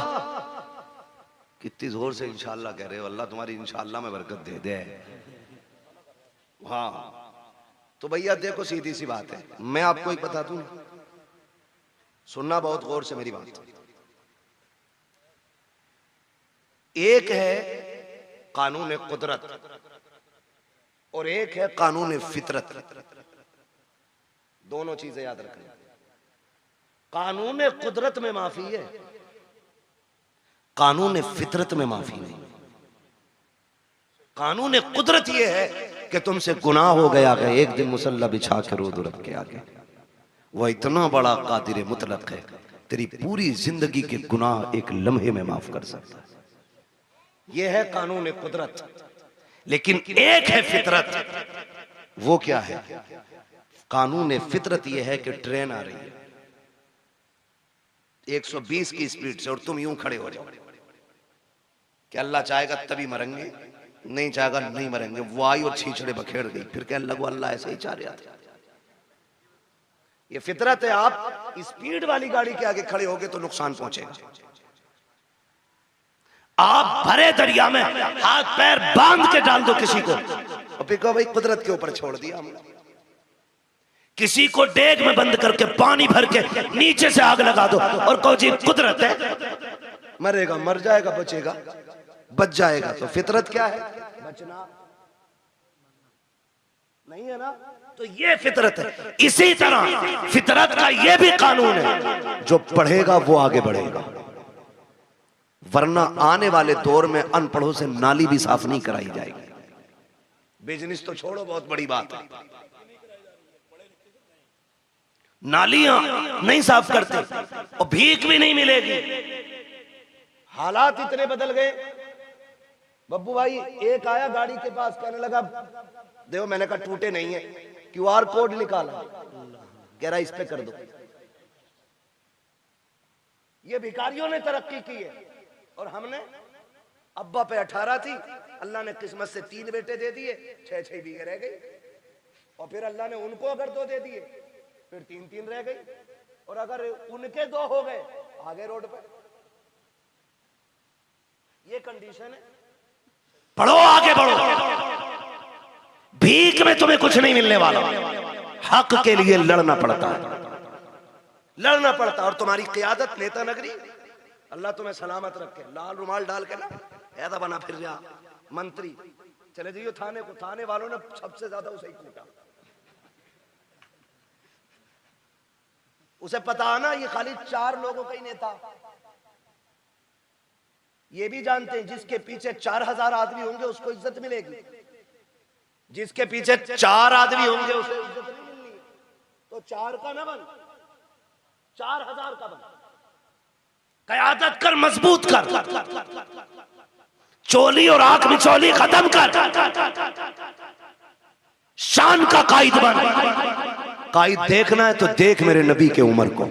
S3: कितनी जोर से इंशाअल्लाह कह रहे हो। अल्लाह तुम्हारी इंशाअल्लाह में बरकत दे दे। हाँ, तो भैया देखो सीधी सी बात है, मैं आपको एक बता दूं, सुनना बहुत गौर से मेरी बात। एक है कानून कुदरत और एक है कानून फितरत। दोनों चीजें याद रखना। कानून कुदरत में माफी है, कानून फितरत में माफी नहीं। कानून कुदरत यह है कि तुमसे गुनाह हो गया है, एक दिन मुसल्ला बिछा के रो दो रब के आगे। वह इतना बड़ा कादिर मुतलक है, तेरी पूरी जिंदगी के गुनाह एक लम्हे में माफ कर सकता है। यह है कानून कुदरत। लेकिन एक है फितरत। वो क्या है? कानून फितरत यह है कि ट्रेन आ रही है 120 की स्पीड से और तुम यूं खड़े हो जाओ कि अल्लाह चाहेगा तभी मरेंगे, नहीं चाहेगा नहीं मरेंगे। वायु छीछड़े बखेड़ गई, फिर कहने लगो अल्लाह ऐसे ही चाह रहा था। ये फितरत है। आप स्पीड वाली गाड़ी के आगे खड़े होगे तो नुकसान पहुंचेगा। आप भरे दरिया में हाथ पैर बांध के डाल दो किसी को और फिर कहो भाई कुदरत के ऊपर छोड़ दिया हमने। किसी को डेग में बंद करके पानी भर के नीचे से आग लगा दो और कहो जी कुदरत है, मरेगा मर जाएगा, बचेगा बच जाएगा। तो फितरत क्या है? बचना नहीं है ना। तो ये फितरत है। इसी तरह फितरत का ये भी कानून है, जो पढ़ेगा वो आगे बढ़ेगा, वरना आने वाले दौर में अनपढ़ों से नाली भी साफ नहीं कराई जाएगी। बिजनेस तो छोड़ो, बहुत बड़ी बात है, नालियां नहीं साफ करते और भीख भी नहीं मिलेगी। हालात इतने बदल गए। बब्बू भाई एक आया गाड़ी के पास, कहने लगा देखो, मैंने कहा टूटे नहीं है, QR कोड निकाला, कह रहा इस पे कर दो। ये भिखारियों ने तरक्की की है और हमने, अब्बा पे 18 थी, अल्लाह ने किस्मत से 3 बेटे दे दिए, 6-6 बीघे रह गई। और फिर अल्लाह ने उनको अगर 2 दे दिए, फिर 3-3 रह गई। और अगर उनके 2 हो गए, आगे रोड पे। ये कंडीशन है। पढ़ो, आगे बढ़ो। भीख में तुम्हें कुछ नहीं मिलने वाला। हक के लिए लड़ना पड़ता है, लड़ना पड़ता है। और तुम्हारी क़ियादत, नेता नगरी, अल्लाह तुम्हें सलामत रखे। लाल रुमाल डाल के ना ऐसा बना फिर जा मंत्री, चले जाइए थाने को। थाने वालों ने सबसे ज्यादा उसे ही कूटा। उसे पता है ना ये खाली 4 लोगों का ही नेता। ये भी जानते हैं जिसके पीछे 4000 आदमी होंगे उसको इज्जत मिलेगी, जिसके पीछे 4 आदमी होंगे उसे इज्जत नहीं मिलनी। तो 4 का ना बन, 4000 का बन। क़यादत कर, मजबूत कर, चोली और आंख मिचौली खत्म कर, शान का कायद बन। कायद देखना है तो देख मेरे नबी के उमर को।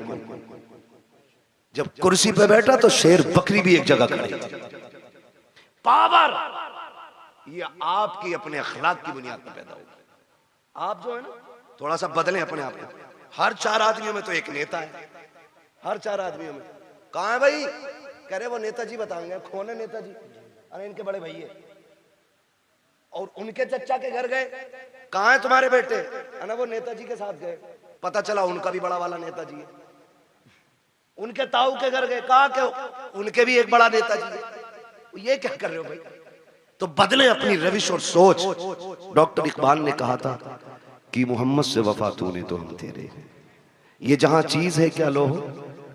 S3: जब कुर्सी पे बैठा तो शेर बकरी भी एक जगह खड़ी। पावर ये आपकी अपने अखलाक की बुनियाद पर पैदा होगा। आप जो है ना थोड़ा सा बदलें अपने आप को। हर 4 आदमियों में तो एक नेता है, हर 4 आदमियों में। कहाँ है भाई? कह रहे वो नेताजी बताएंगे। कौन है नेताजी? अरे इनके बड़े भैया। और उनके चचा के घर गए, कहाँ है तुम्हारे बेटे? है ना वो नेताजी के साथ गए, पता चला उनका भी बड़ा वाला नेताजी है। उनके ताऊ के घर गए, कहा के उनके भी एक बड़ा नेताजी है। ये क्या कर रहे हो भाई? तो बदले अपनी रविश और सोच। डॉक्टर इकबाल ने कहा था कि मोहम्मद से वफा तूने तो हम तेरे, ये जहां चीज है क्या लो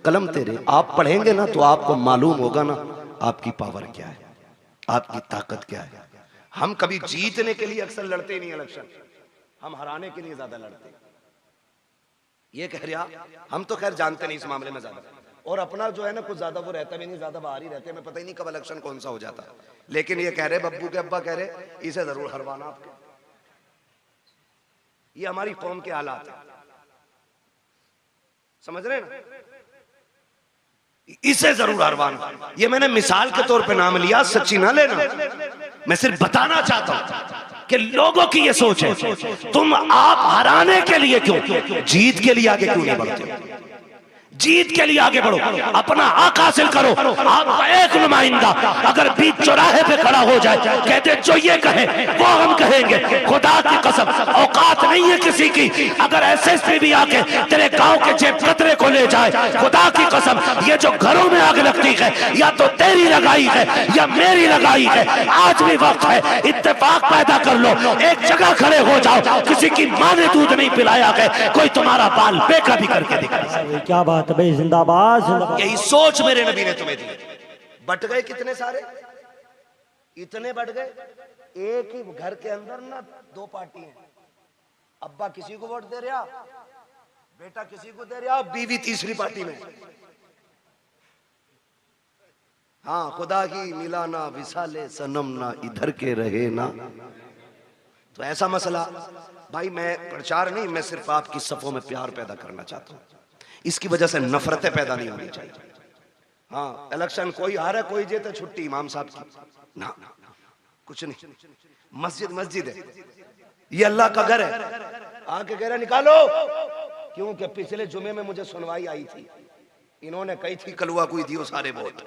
S3: कलम तेरे। आप पढ़ेंगे ना तो आपको मालूम होगा ना आपकी पावर क्या है, आपकी ताकत क्या है। हम कभी जीतने के लिए अक्सर लड़ते ही नहीं इलेक्शन, हम हराने के लिए ज्यादा लड़ते हैं। ये कह रहा, हम तो खैर जानते नहीं इस मामले में ज्यादा, और अपना जो है ना कुछ ज्यादा वो रहता भी नहीं, ज्यादा बाहर ही रहते हैं। मैं पता ही नहीं कब इलेक्शन कौन सा हो जाता। लेकिन ये कह रहे, बब्बू के अब्बा कह रहे इसे जरूर हरवाना आपके। ये हमारी कौम के हालात है, समझ रहे हैं ना? इसे जरूर हरवाना। ये मैंने मिसाल के तौर पे नाम लिया, सच्ची ना लेना। मैं सिर्फ बताना चाहता हूं कि लोगों की ये सोच है, तुम आप हराने के लिए क्यों, जीत के लिए आगे क्यों नहीं बढ़ते? जीत के लिए आगे बढ़ो, अपना हक हासिल करो। आपका एक नुमाइंदा अगर बीच चौराहे पे खड़ा हो जाए, कहते जो ये कहे वो हम कहेंगे, खुदा की कसम औकात नहीं है किसी की। अगर SSP भी आके तेरे गांव के जेब कतरे को ले जाए, खुदा की कसम ये जो घरों में आग लगती है या तो तेरी लगाई है या मेरी लगाई है। आज भी वक्त है, इत्तेफाक पैदा कर लो, एक जगह खड़े हो जाओ। किसी की माँ ने दूध नहीं पिलाया है, कोई तुम्हारा बाल बेका भी करके दिखाए।
S4: क्या बात है भाई, जिंदाबाद जिंदाबाद।
S3: यही सोच मेरे नबी ने तुम्हें दी। बट गए कितने सारे, इतने बढ़ गए। एक ही घर के अंदर ना 2 पार्टी हैं। अब्बा किसी को वोट दे रहा,
S1: बेटा किसी को दे रहे हो, बीवी तीसरी पार्टी में। हाँ, खुदा की मिला ना विसाले सनम ना इधर के रहे ना। तो ऐसा मसला भाई, मैं प्रचार नहीं, मैं सिर्फ आपकी सफों में प्यार पैदा करना चाहता हूँ। इसकी वजह से नफरतें पैदा नहीं होनी चाहिए। हाँ, इलेक्शन कोई हारे कोई जीते, छुट्टी इमाम साहब की ना, कुछ नहीं। मस्जिद मस्जिद है, ये अल्लाह का घर है। आके कह रहे निकालो, क्योंकि पिछले जुमे में मुझे सुनवाई आई थी, इन्होंने कही थी कलवा कोई दियो सारे वोट।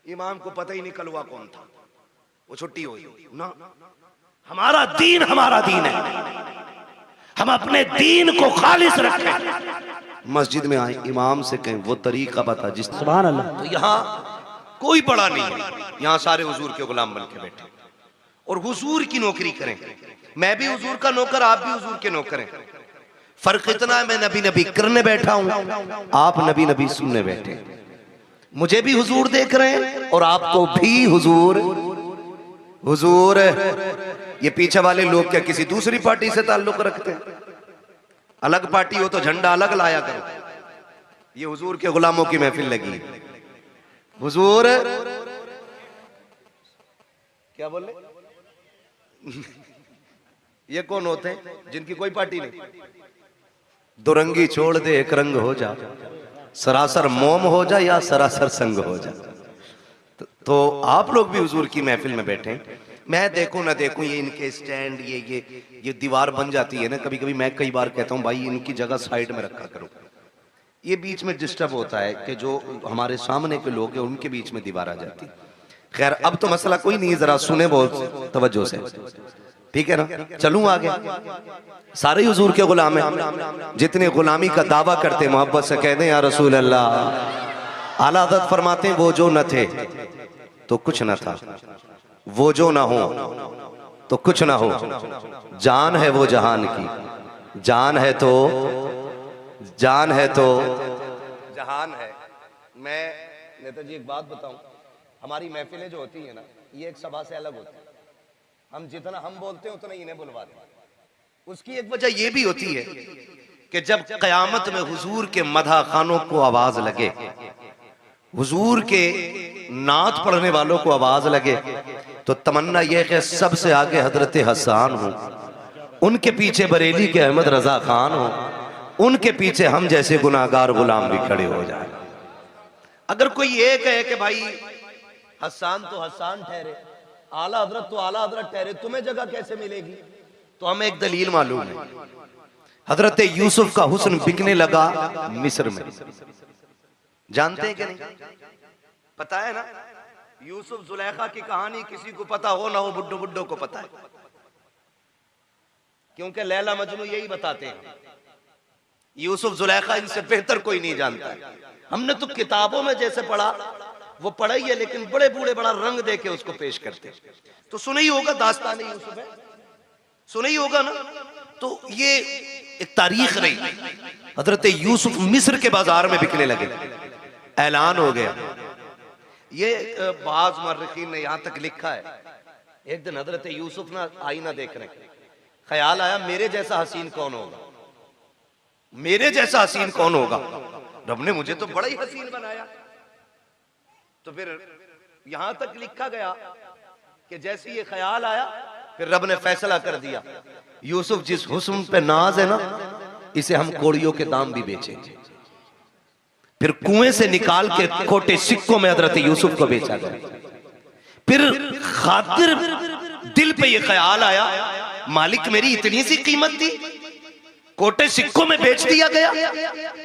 S1: इमाम को पता ही नहीं कलवा कौन था, वो छुट्टी हुई ना। हमारा दीन है, हम अपने दीन को खालिस रखें। मस्जिद में आए, इमाम से कहें वो तरीका बता जिस।
S4: सुभान अल्लाह।
S1: तो यहाँ कोई बड़ा नहीं है, यहाँ सारे हुजूर के गुलाम बन के बैठे और हुजूर की नौकरी करें। मैं भी हुजूर का नौकर, आप भी हुजूर के नौकर हैं। फर्क इतना है, मैं नबी नबी करने बैठा हूं, आप नबी नबी सुनने बैठे। मुझे भी हुजूर देख रहे हैं और आपको भी हुजूर। ये पीछे वाले लोग क्या किसी दूसरी पार्टी से ताल्लुक रखते हैं? अलग पार्टी हो तो झंडा अलग लाया करो। ये हुजूर के गुलामों की महफिल लगी। हुजूर क्या बोले? ये कौन होते हैं जिनकी कोई पार्टी नहीं? दुरंगी छोड़ दे, एक रंग हो जा, सरासर मोम हो जा या सरासर संग हो जा। तो आप लोग भी हुजूर की महफिल में बैठे। मैं देखूं ना देखूं, ये इनके स्टैंड, ये दीवार बन जाती है ना कभी कभी। मैं कई बार कहता हूं भाई इनकी जगह साइड में रखा करो। ये बीच में डिस्टर्ब होता है कि जो हमारे सामने के लोग हैं उनके बीच में दीवार आ जाती। खैर अब तो मसला कोई नहीं, जरा सुने बहुत तवज्जो से, ठीक है ना? चलूं आगे। सारे हुजूर के गुलाम हैं, जितने गुलामी का दावा करते मोहब्बत से कह दें या रसूल अल्लाह। आला हज़रत फरमाते हैं वो जो न थे तो कुछ न था, वो जो ना हो तो कुछ ना हो। जान है वो जहान की, जान है तो जहान है। मैं नेताजी एक बात बताऊं, हमारी महफिलें जो होती है ना, ये एक सभा से अलग होती है। हम जितना हम बोलते हैं उतना इन्हें बुलवाते हैं। उसकी एक वजह यह भी होती है कि जब कयामत में हुजूर के मदह खानों को आवाज लगे, हुजूर के नात पढ़ने वालों को आवाज लगे, तो तमन्ना यह कि सबसे आगे हजरत हसन हो, उनके पीछे बरेली के अहमद रजा खान हो, उनके पीछे हम जैसे गुनाहगार गुलाम भी खड़े हो जाए। अगर कोई ये कहे कि भाई हसन तो हसन ठहरे, आला हजरत तो आला हजरत ठहरे, तुम्हें जगह कैसे मिलेगी? तो हमें एक दलील मालूम है। हजरत यूसुफ का हुस्न बिकने लगा मिस्र में। जानते हैं कि नहीं? पता है ना? यूसुफ जुलेखा की कहानी किसी को पता हो ना हो, बुड्ढो बुड्ढो को पता है, क्योंकि लैला मजनू यही बताते हैं। यूसुफ जुलेखा इनसे बेहतर कोई नहीं जानता है। हमने तो किताबों में जैसे पढ़ा वो पढ़ा ही है, लेकिन बड़े बूढ़े बड़ा रंग देके उसको पेश करते। तो सुना ही होगा दास्तान यूसुफ है, सुना ही होगा ना? तो ये एक तारीख रही। हजरत यूसुफ मिस्र के बाजार में बिकने लगे, ऐलान हो गया। ये बाज मर्रखीन ने यहां तक लिखा है, एक दिन हजरत यूसुफ ना आईना देख रहे, ख्याल आया मेरे जैसा हसीन कौन होगा, मेरे जैसा हसीन कौन होगा? रब ने मुझे तो बड़ा ही हसीन बनाया। तो फिर यहां तक लिखा गया कि जैसे ये ख्याल आया, फिर रब ने फैसला कर दिया, यूसुफ जिस हुस्न पे नाज है ना, इसे हम कोड़ियों के दाम भी बेचेंगे। फिर कुएं से निकाल के खोटे सिक्कों में हजरत यूसुफ को बेचा गया। फिर खातिर दिल पे ये ख्याल आया, मालिक मेरी इतनी सी कीमत थी, कोटे सिक्कों में बेच दिया गया।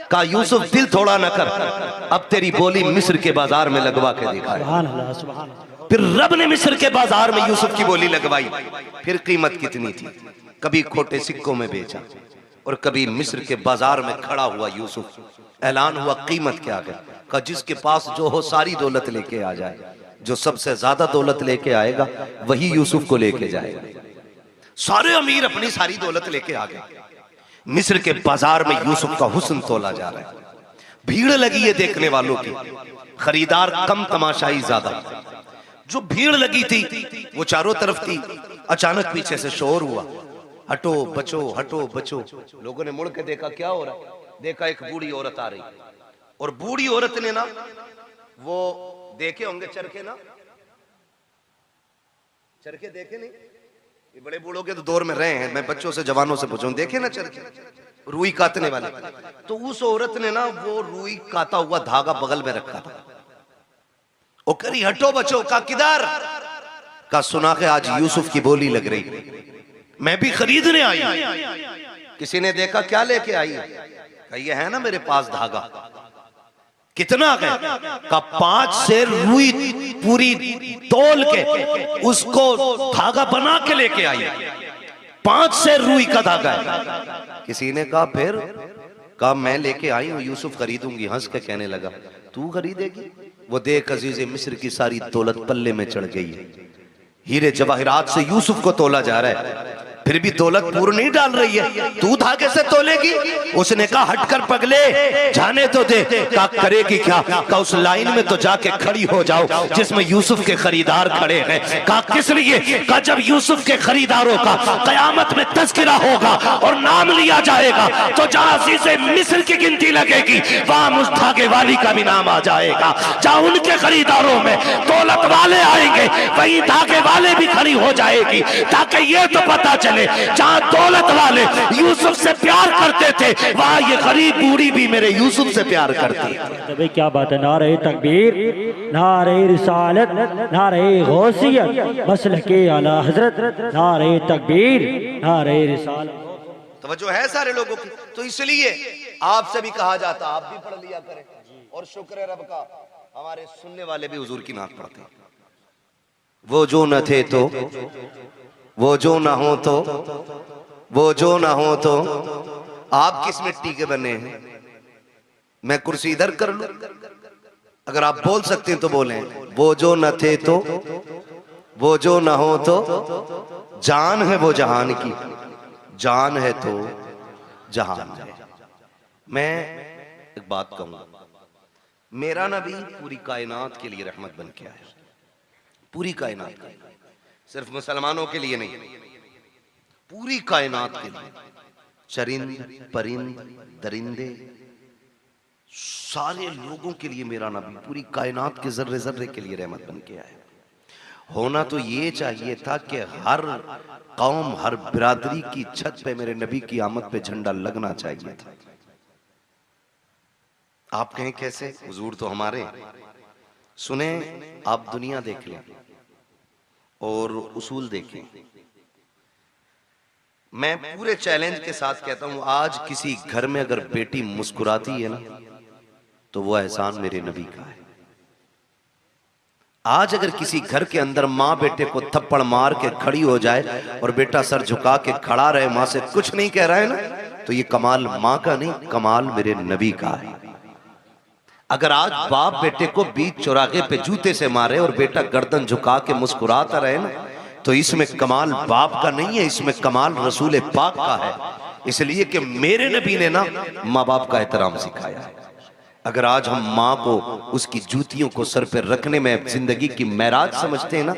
S1: कहा यूसुफ दिल थोड़ा न कर, अब तेरी बोली मिस्र के बाजार में लगवा के दिखाए। फिर रब ने मिस्र के बाजार में यूसुफ की बोली लगवाई। फिर कीमत कितनी थी? कभी खोटे सिक्कों में बेचा और कभी मिस्र के बाजार में खड़ा हुआ यूसुफ। ऐलान हुआ कीमत क्या है? कहा जिसके पास जो हो सारी दौलत लेके आ जाए, जो सबसे ज्यादा दौलत लेके आएगा वही यूसुफ को लेके जाएगा। सारे अमीर अपनी सारी दौलत लेके आ गए। मिस्र के बाजार में यूसुफ का हुस्न तोला जा रहा है। भीड़ लगी है देखने वालों की, खरीदार कम, तमाशाई ज्यादा। जो भीड़ लगी थी वो चारों तरफ थी। अचानक पीछे से शोर हुआ, हटो बचो हटो बचो। लोगों ने मुड़ के देखा क्या हो रहा है, देखा एक बूढ़ी औरत आ रही, और बूढ़ी औरत ने ना, वो देखे होंगे चरखे ना, चरखे देखे नहीं, ये बड़े बूढ़ों के तो दौर में रहे हैं, मैं बच्चों से जवानों से पूछूं, देखे ना चरखे, रुई काटने वाले। तो उस औरत ने ना वो रुई काटा हुआ धागा बगल में रखा था, वो करी हटो बचो, का किधर, का सुना के आज यूसुफ की बोली लग रही, मैं भी खरीदने आई। किसी ने देखा क्या लेके आई, ये है ना मेरे पास धागा, कितना है, का 5 सेर रुई पूरी तोल के उसको धागा बना के लेके आई, 5 सेर रुई का धागा है। किसी ने कहा फिर, कहा मैं लेके आई हूं, यूसुफ खरीदूंगी। हंस के कहने लगा तू खरीदेगी, वो देख अजीज मिस्र की सारी दौलत पल्ले में चढ़ गई है, हीरे जवाहिरात से यूसुफ को तोला जा रहा है, फिर भी दौलत पूर्ण नहीं डाल रही है, तू धागे से तोलेगी। उसने कहा हटकर पगले, जाने तो दे। कहा करेगी क्या, कहा उस लाइन में तो जाके खड़ी हो जाओ जिसमें यूसुफ के खरीदार खड़े हैं। कहा किस लिए, कहा जब यूसुफ के खरीदारों का कयामत में तज़किरा होगा और नाम लिया जाएगा तो जहां अज़ीज़े मिस्र की गिनती लगेगी वहां उस धागे वाली का भी नाम आ जाएगा। जहां उनके खरीदारों में दौलत वाले आएंगे वहीं धागे वाले भी खड़ी हो जाएगी, ताकि ये तो पता चले जहां दौलत वाले यूसुफ से प्यार करते थे वहां ये गरीब बूढ़ी भी मेरे यूसुफ से प्यार करती है।
S4: तो क्या बात है, नारे तकबीर, नारे रिसालत, नारे गौसियत, मसलके आला हजरत, नारे तकबीर, नारे रिसालत।
S1: तवज्जो है सारे लोगों की, तो इसलिए आपसे भी कहा जाता आप भी पढ़ लिया करें, और शुक्र है रब का हमारे सुनने वाले भी हुजूर की नात पढ़ते हैं। वो जो न थे तो, वो जो ना हो तो, वो जो ना हो तो, आप किस मिट्टी के बने हैं। मैं कुर्सी इधर कर लूं, अगर आप बोल सकते हैं तो बोलें, वो जो न थे तो, वो जो ना हो तो, जान है वो जहान की, जान है तो जहान है। मैं एक बात कहूंगा, मेरा नबी पूरी कायनात के लिए रहमत बन के आया, पूरी कायनात के लिए, सिर्फ मुसलमानों के लिए नहीं, पूरी कायनात के लिए, चरिंद परिंद दरिंदे सारे लोगों के लिए मेरा नबी पूरी कायनात के जर्रे जर्रे के लिए रहमत बन के आया। होना तो ये चाहिए था कि हर कौम हर बिरादरी की छत पे मेरे नबी की आमद पे झंडा लगना चाहिए था। आप कहें कैसे, हुजूर तो हमारे। सुने, आप दुनिया देख लें और उसूल देखें। मैं पूरे चैलेंज के साथ कहता हूं, आज किसी घर में अगर बेटी मुस्कुराती है ना तो वो एहसान मेरे नबी का है। आज अगर किसी घर के अंदर माँ बेटे को थप्पड़ मार के खड़ी हो जाए और बेटा सर झुका के खड़ा रहे, माँ से कुछ नहीं कह रहा है ना, तो ये कमाल माँ का नहीं, कमाल मेरे नबी का है। अगर आज बाप बेटे को बीच चौराहे पे जूते से मारे और बेटा गर्दन झुका के मुस्कुराता रहे ना, तो इसमें कमाल बाप का नहीं है, इसमें कमाल रसूल पाक का है। इसलिए कि मेरे नबी ने ना माँ बाप का एहतराम सिखाया है। अगर आज हम माँ को उसकी जूतियों को सर पे रखने में जिंदगी की महराज समझते हैं ना,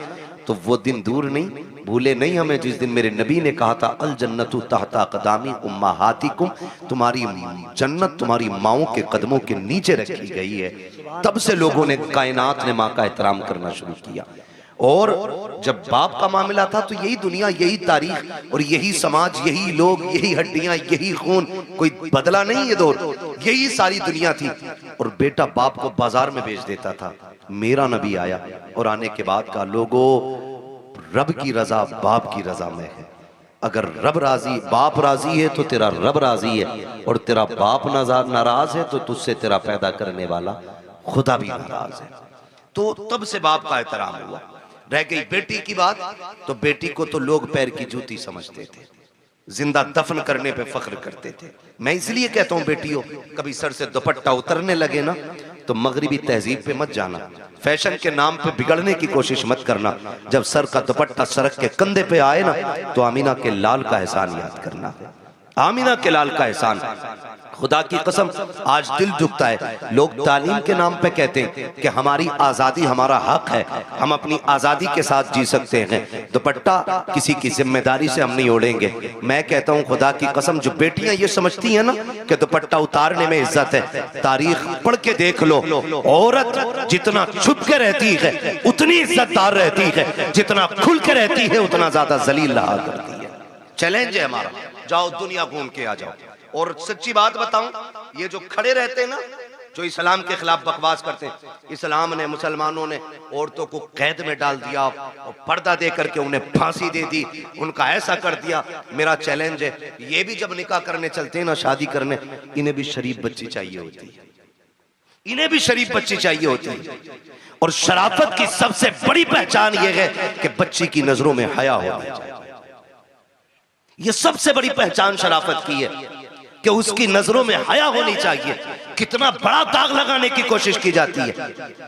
S1: तो वो दिन दूर नहीं, भूले नहीं हमें जिस दिन मेरे नबी ने कहा था अल जन्नतु तहता क़दामी उम्महातिकुम, तुम्हारी जन्नत तुम्हारी माओं के कदमों के नीचे रखी गई है। तब से लोगों ने, कायनात ने माँ का एहतराम करना शुरू किया। और जब बाप का मामला था तो यही दुनिया, यही तारीख और यही समाज, यही लोग, यही हड्डियां, यही खून, कोई बदला नहीं ये दौर, यही सारी दुनिया थी। और बेटा बाप को बाजार में बेच देता था। मेरा नबी आया और आने के बाद का लोगों, रब की रजा बाप की रजा में है। अगर रब राजी, बाप राजी है तो तेरा रब राजी है, और तेरा बाप नाराज है तो तुझसे तेरा पैदा करने वाला खुदा भी नाराज है। तो तब से बाप का एहतराम हुआ। रह गई बेटी की बात, तो बेटी को तो लोग पैर की जूती समझते थे, जिंदा दफन करने पे फख्र करते थे। मैं इसलिए कहता हूं बेटियों, कभी सर से दुपट्टा उतरने लगे ना तो मगरिबी तहजीब पे मत जाना, फैशन के नाम पे बिगड़ने की कोशिश मत करना। जब सर का दुपट्टा सरक के कंधे पे आए ना तो आमीना के लाल का एहसान याद करना।
S3: आमीना के लाल का एहसान। खुदा की कसम आज दिल दुखता है, लोग तालीम के नाम पे कहते हैं कि हमारी आज़ादी हमारा हक है, हम अपनी आज़ादी के साथ जी सकते हैं, दुपट्टा किसी की जिम्मेदारी से हम नहीं ओढ़ेंगे। मैं कहता हूँ खुदा की कसम, जो बेटियां ये समझती हैं ना कि दुपट्टा उतारने में इज्जत है, तारीख पढ़ के देख लो, औरत जितना छुप के रहती है उतनी इज्जतदार रहती है, जितना खुल के रहती है उतना ज्यादा जलील रहा करती है। चैलेंज है हमारा, जाओ दुनिया घूम के आ जाओ। और सच्ची बात बताऊं, ये जो खड़े रहते हैं ना, जो इस्लाम के खिलाफ बकवास करते हैं, इस्लाम ने, मुसलमानों ने औरतों को कैद में डाल दिया और पर्दा दे करके उन्हें फांसी दे दी, उनका ऐसा कर दिया। मेरा चैलेंज है, ये भी जब निकाह करने चलते हैं ना, शादी करने, इन्हें भी शरीफ बच्ची चाहिए होती है, इन्हें भी शरीफ बच्ची चाहिए होती है। और शराफत की सबसे बड़ी पहचान यह है कि बच्ची की नजरों में हया होना चाहिए। ये सबसे बड़ी पहचान शराफत की है कि उसकी नजरों में हया होनी चाहिए। कितना बड़ा दाग लगाने की कोशिश की जाती है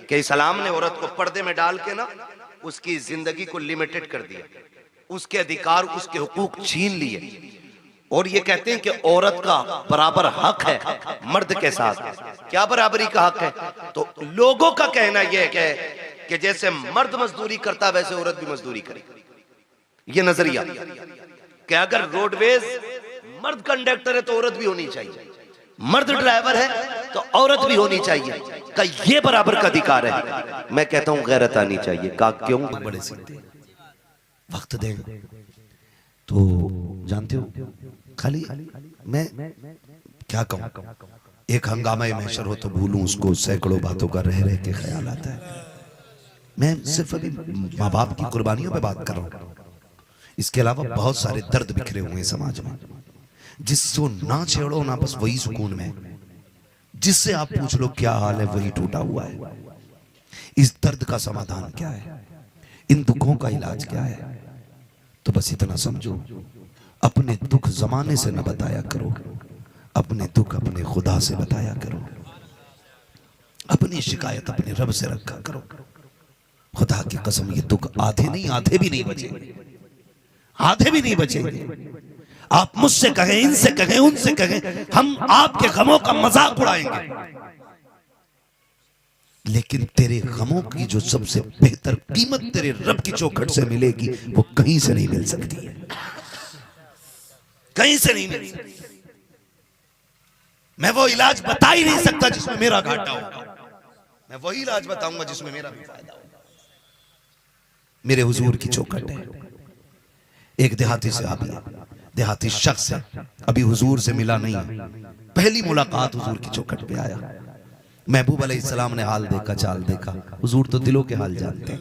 S3: कि इस्लाम ने औरत को पर्दे में डाल के ना उसकी जिंदगी को लिमिटेड कर दिया, उसके अधिकार, उसके हुकूक छीन लिए। और ये कहते हैं कि औरत का बराबर हक है मर्द के साथ। क्या बराबरी का हक है? तो लोगों का कहना यह है कि जैसे मर्द मजदूरी करता वैसे औरत भी मजदूरी करे। ये नजरिया कि अगर रोडवेज मर्द कंडक्टर है तो औरत भी होनी चाहिए, मर्द ड्राइवर है तो औरत भी होनी चाहिए, का ये बराबर का अधिकार है। मैं कहता हूं गैरत आनी चाहिए। का क्यों?
S1: बड़े सीधे वक्त दें तो जानते हो, खाली मैं क्या कहूं, एक हंगामा महशर हो तो भूलूं उसको, सैकड़ों बातों का रह रह के ख्याल आता है। मैं सिर्फ अभी माँ बाप की कुर्बानियों पे बात कर रहा हूं, इसके अलावा बहुत सारे दर्द बिखरे हुए हैं समाज में, जिसको ना छेड़ो ना बस वही सुकून में, जिससे आप पूछ लो क्या हाल है वही टूटा हुआ है। इस दर्द का समाधान क्या है, इन दुखों का इलाज क्या है? तो बस इतना समझो, अपने दुख जमाने से न बताया करो, अपने दुख अपने खुदा से बताया करो, अपनी शिकायत अपने रब से रखा करो। खुदा की कसम, ये दुख आधे नहीं, आधे भी नहीं बचेंगे, आधे भी नहीं बचेंगे। आप मुझसे कहें, इनसे कहें, उनसे कहें, हम आपके गमों का मजाक उड़ाएंगे, लेकिन तेरे गमों की जो सबसे बेहतर कीमत तेरे रब की चौखट से मिलेगी वो कहीं से नहीं मिल सकती है, कहीं से नहीं मिल सकती। मैं वो इलाज बता ही नहीं सकता जिसमें मेरा घाटा होगा, मैं वही इलाज बताऊंगा जिसमें मेरा भी फायदा होगा। मेरे हुजूर की चौखट है। एक देहाती सहाबी है, देहाती शख्स है, अभी हुजूर से मिला नहीं, पहली मुलाकात हुजूर की चौखट पे आया। महबूब अलैहिस्सलाम ने हाल देखा, चाल देखा, हुजूर तो दिलों के हाल जानते हैं।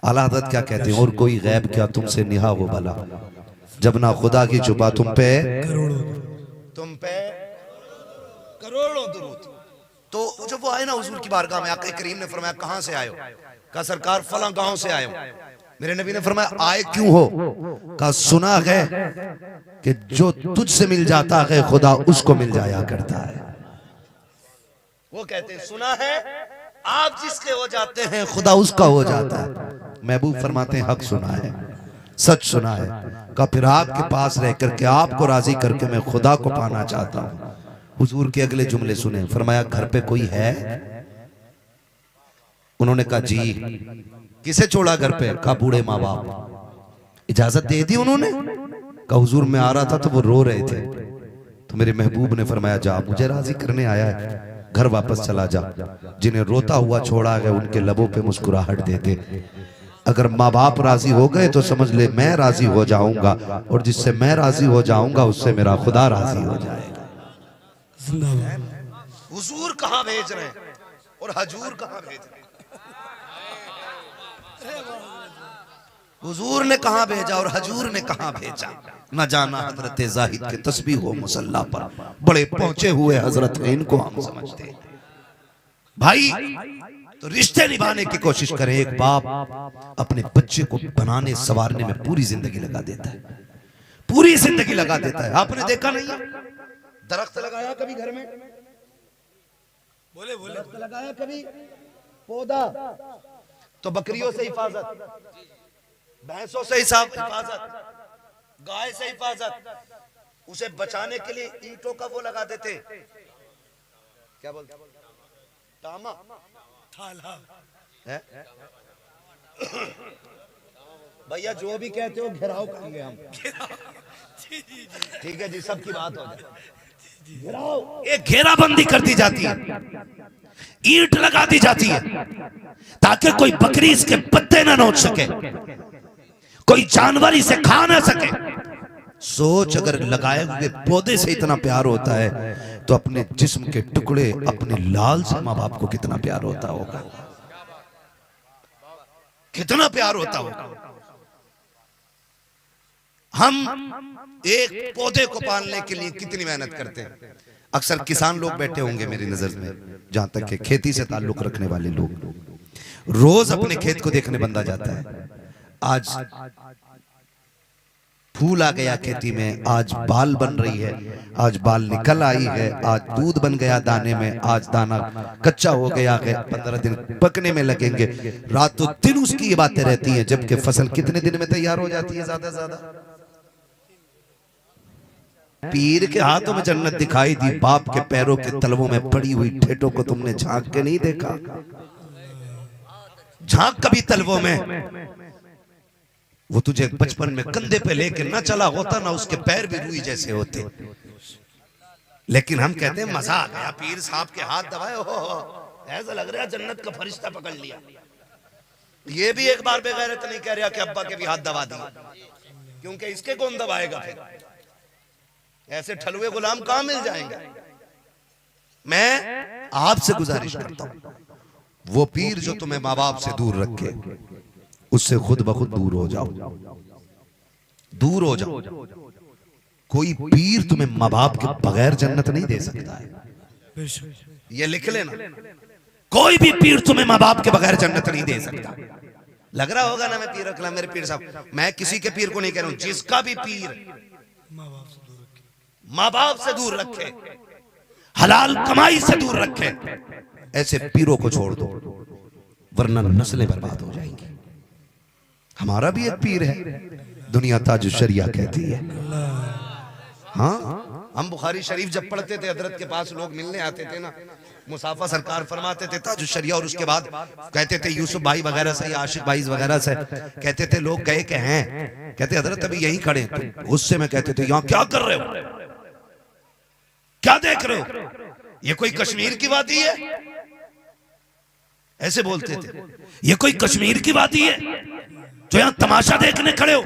S1: आला हज़रत क्या कहते हैं, और कोई गैब क्या तुमसे निहा हो भला, जब ना खुदा की जुबा तुम पे करोड़ों दुरूद। तो जब वो आए ना हुजूर की बारगाह में, आका करीम ने फरमाया कहां से आए हो? कहा सरकार फलां गांव से आए हो। मेरे नबी ने फरमाया आए क्यों हो? कहा सुना है कि जो तुझसे मिल जाता है खुदा उसको मिल जाया करता है। वो कहते हैं सुना है आप जिसके हो जाते हैं खुदा उसका हो जाता है। महबूब फरमाते हैं हक सुना है, सच सुना है। कहा फिर आपके पास रह करके आपको राजी करके मैं खुदा को पाना चाहता हूं। हुजूर के अगले जुमले सुने, फरमाया घर पे कोई है? उन्होंने कहा जी। किसे छोड़ा घर पे? कहा बूढ़े माँ बाप। इजाजत दे दी उन्होंने? कहा हुजूर मैं आ रहा था तो वो रो रहे थे, तो मेरे महबूब ने फरमाया जा, मुझे राजी करने आया है, घर वापस चला जा। जिन्हें रोता हुआ छोड़ा है उनके लबों पे मुस्कुराहट दे दे। अगर माँ बाप राजी हो गए तो समझ ले मैं राजी हो जाऊंगा, और जिससे मैं राजी हो जाऊंगा उससे मेरा खुदा राजी हो जाएगा। हुजूर कहाँ भेज रहे हैं और हजूर कहाँ भेज रहे हैं? हुजूर ने कहाँ भेजा और हजूर ने कहाँ भेजा? न जाना हजरत जाहिद के तस्बीह हो मुसल्ला पर बड़े पहुंचे हुए हजरत हैं, इनको हम समझते हैं। भाई तो रिश्ते निभाने की कोशिश करें। एक बाप अपने बच्चे को बनाने संवारने में पूरी जिंदगी लगा देता है, पूरी जिंदगी लगा देता है। आपने देखा नहीं है दरख्त लगाया कभी घर में? बोले बोले दरख्त लगाया कभी? पौधा तो बकरियों से हिफाजत, भैंसों से हिफाजत, गाय से हिफाजत, उसे बचाने के लिए ईंटों का वो लगा देते, क्या बोलते, तामा
S2: थाला
S1: है भैया, जो भी कहते हो घेराव करेंगे हम। ठीक है जी, सबकी बात हो जाए। घेराव, एक घेराबंदी कर दी जाती है, ईंट लगा दी जाती है ताकि कोई बकरी इसके पत्ते ना नोच सके, कोई जानवर इसे खा ना सके। सोच, अगर लगाए हुए पौधे से इतना प्यार होता है तो अपने जिस्म के टुकड़े, अपने लाल से माँ बाप को कितना प्यार होता होगा, कितना प्यार होता होगा। हम एक पौधे को पालने के लिए कितनी मेहनत करते हैं। अक्सर किसान लोग बैठे होंगे मेरी नजर में, जहां तक के खेती से ताल्लुक रखने वाले लोग, रोज अपने खेत को देखने बंदा जाता है। आज फूल आ गया खेती में, आज बाल बन रही है, आज बाल निकल आई है, आज दूध बन गया दाने में, आज दाना कच्चा हो गया है, 15 दिन पकने में लगेंगे, रातों दिन उसकी ये बातें रहती हैं, जबकि फसल कितने दिन में तैयार हो जाती है ज्यादा से ज्यादा। पीर के हाथों में जन्नत दिखाई दी, बाप के पैरों के तलवों में पड़ी हुई ठेठों को तुमने झांक के नहीं देखा? झांक कभी तलवों में, वो तुझे बचपन में कंधे पे लेके ना चला होता ना उसके पैर भी रुई जैसे होते। लेकिन हम कहते हैं मजा आ गया, पीर साहब के हाथ दबाए, हो ऐसा लग रहा है जन्नत का फरिश्ता पकड़ लिया। ये भी एक बार बेगैरत नहीं कह रहा कि अब्बा के भी हाथ दबा दिए, क्योंकि इसके कौन दबाएगा फिर, ऐसे ठलुए गुलाम कहां मिल जाएंगे। मैं आपसे गुजारिश करता हूं, वो पीर जो तुम्हें माँ बाप से दूर रखे, उससे खुद ब खुद दूर हो जाओ, दूर हो जाओ। कोई पीर तुम्हें माँ बाप के बगैर जन्नत नहीं दे सकता है, ये लिख लेना। कोई भी पीर तुम्हें माँ बाप के बगैर जन्नत नहीं दे सकता। लग रहा होगा ना मैं पीर रखला, मेरे पीर साहब, मैं किसी के पीर को नहीं कह रहा हूं, जिसका भी पीर माँ बाप से दूर रखे, हलाल कमाई से दूर रखे, ऐसे पीरों को छोड़ दो, वरना नस्लें बर्बाद हो जाएंगी। हमारा भी एक पीर है, दुनिया ताज शरिया कहती है। हाँ, हम बुखारी शरीफ जब पढ़ते थे, हजरत के पास लोग मिलने आते थे ना, मुसाफा सरकार फरमाते थे ताज शरिया, और उसके बाद कहते थे यूसुफ भाई वगैरह से, आशिक भाई वगैरह से, कहते थे लोग गए के हैं, कहते हजरत अभी यहीं खड़े, तो गुस्से में कहते थे यहाँ क्या कर रहे हो, क्या देख रहे हो, ये कोई कश्मीर की वादी है, ऐसे बोलते थे, ये कोई कश्मीर की वादी है जो यहां तमाशा देखने खड़े हो।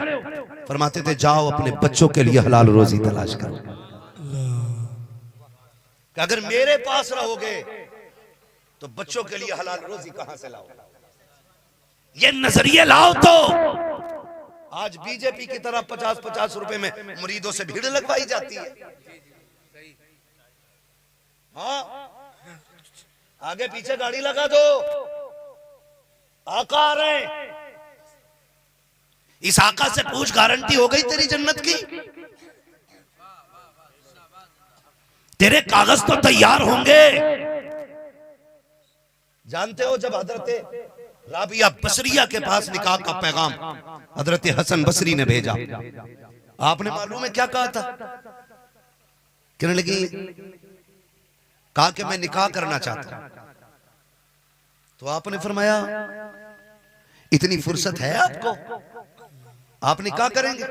S1: फरमाते थे जाओ अपने बच्चों के लिए हलाल रोजी तलाश करो, कि अगर मेरे पास रहोगे तो बच्चों के लिए हलाल रोजी कहां से लाओ, ये नजरिए लाओ। तो आज बीजेपी की तरह 50-50 रुपए में मुरीदों से भीड़ लगवाई जाती है। हाँ, आगे पीछे गाड़ी लगा दो, आका आ रहे हैं, इस आका से पूछ, गारंटी हो गई तेरी जन्नत की, तेरे कागज तो तैयार होंगे। जानते हो जब हजरत राबिया बसरिया के पास निकाह का पैगाम हजरत हसन बसरी ने भेजा, आपने मालूम है क्या कहा था? कहने लगी, कहा कि मैं निकाह करना चाहता हूं। तो आपने फरमाया इतनी फुर्सत है आपको, आप निकाह करेंगे?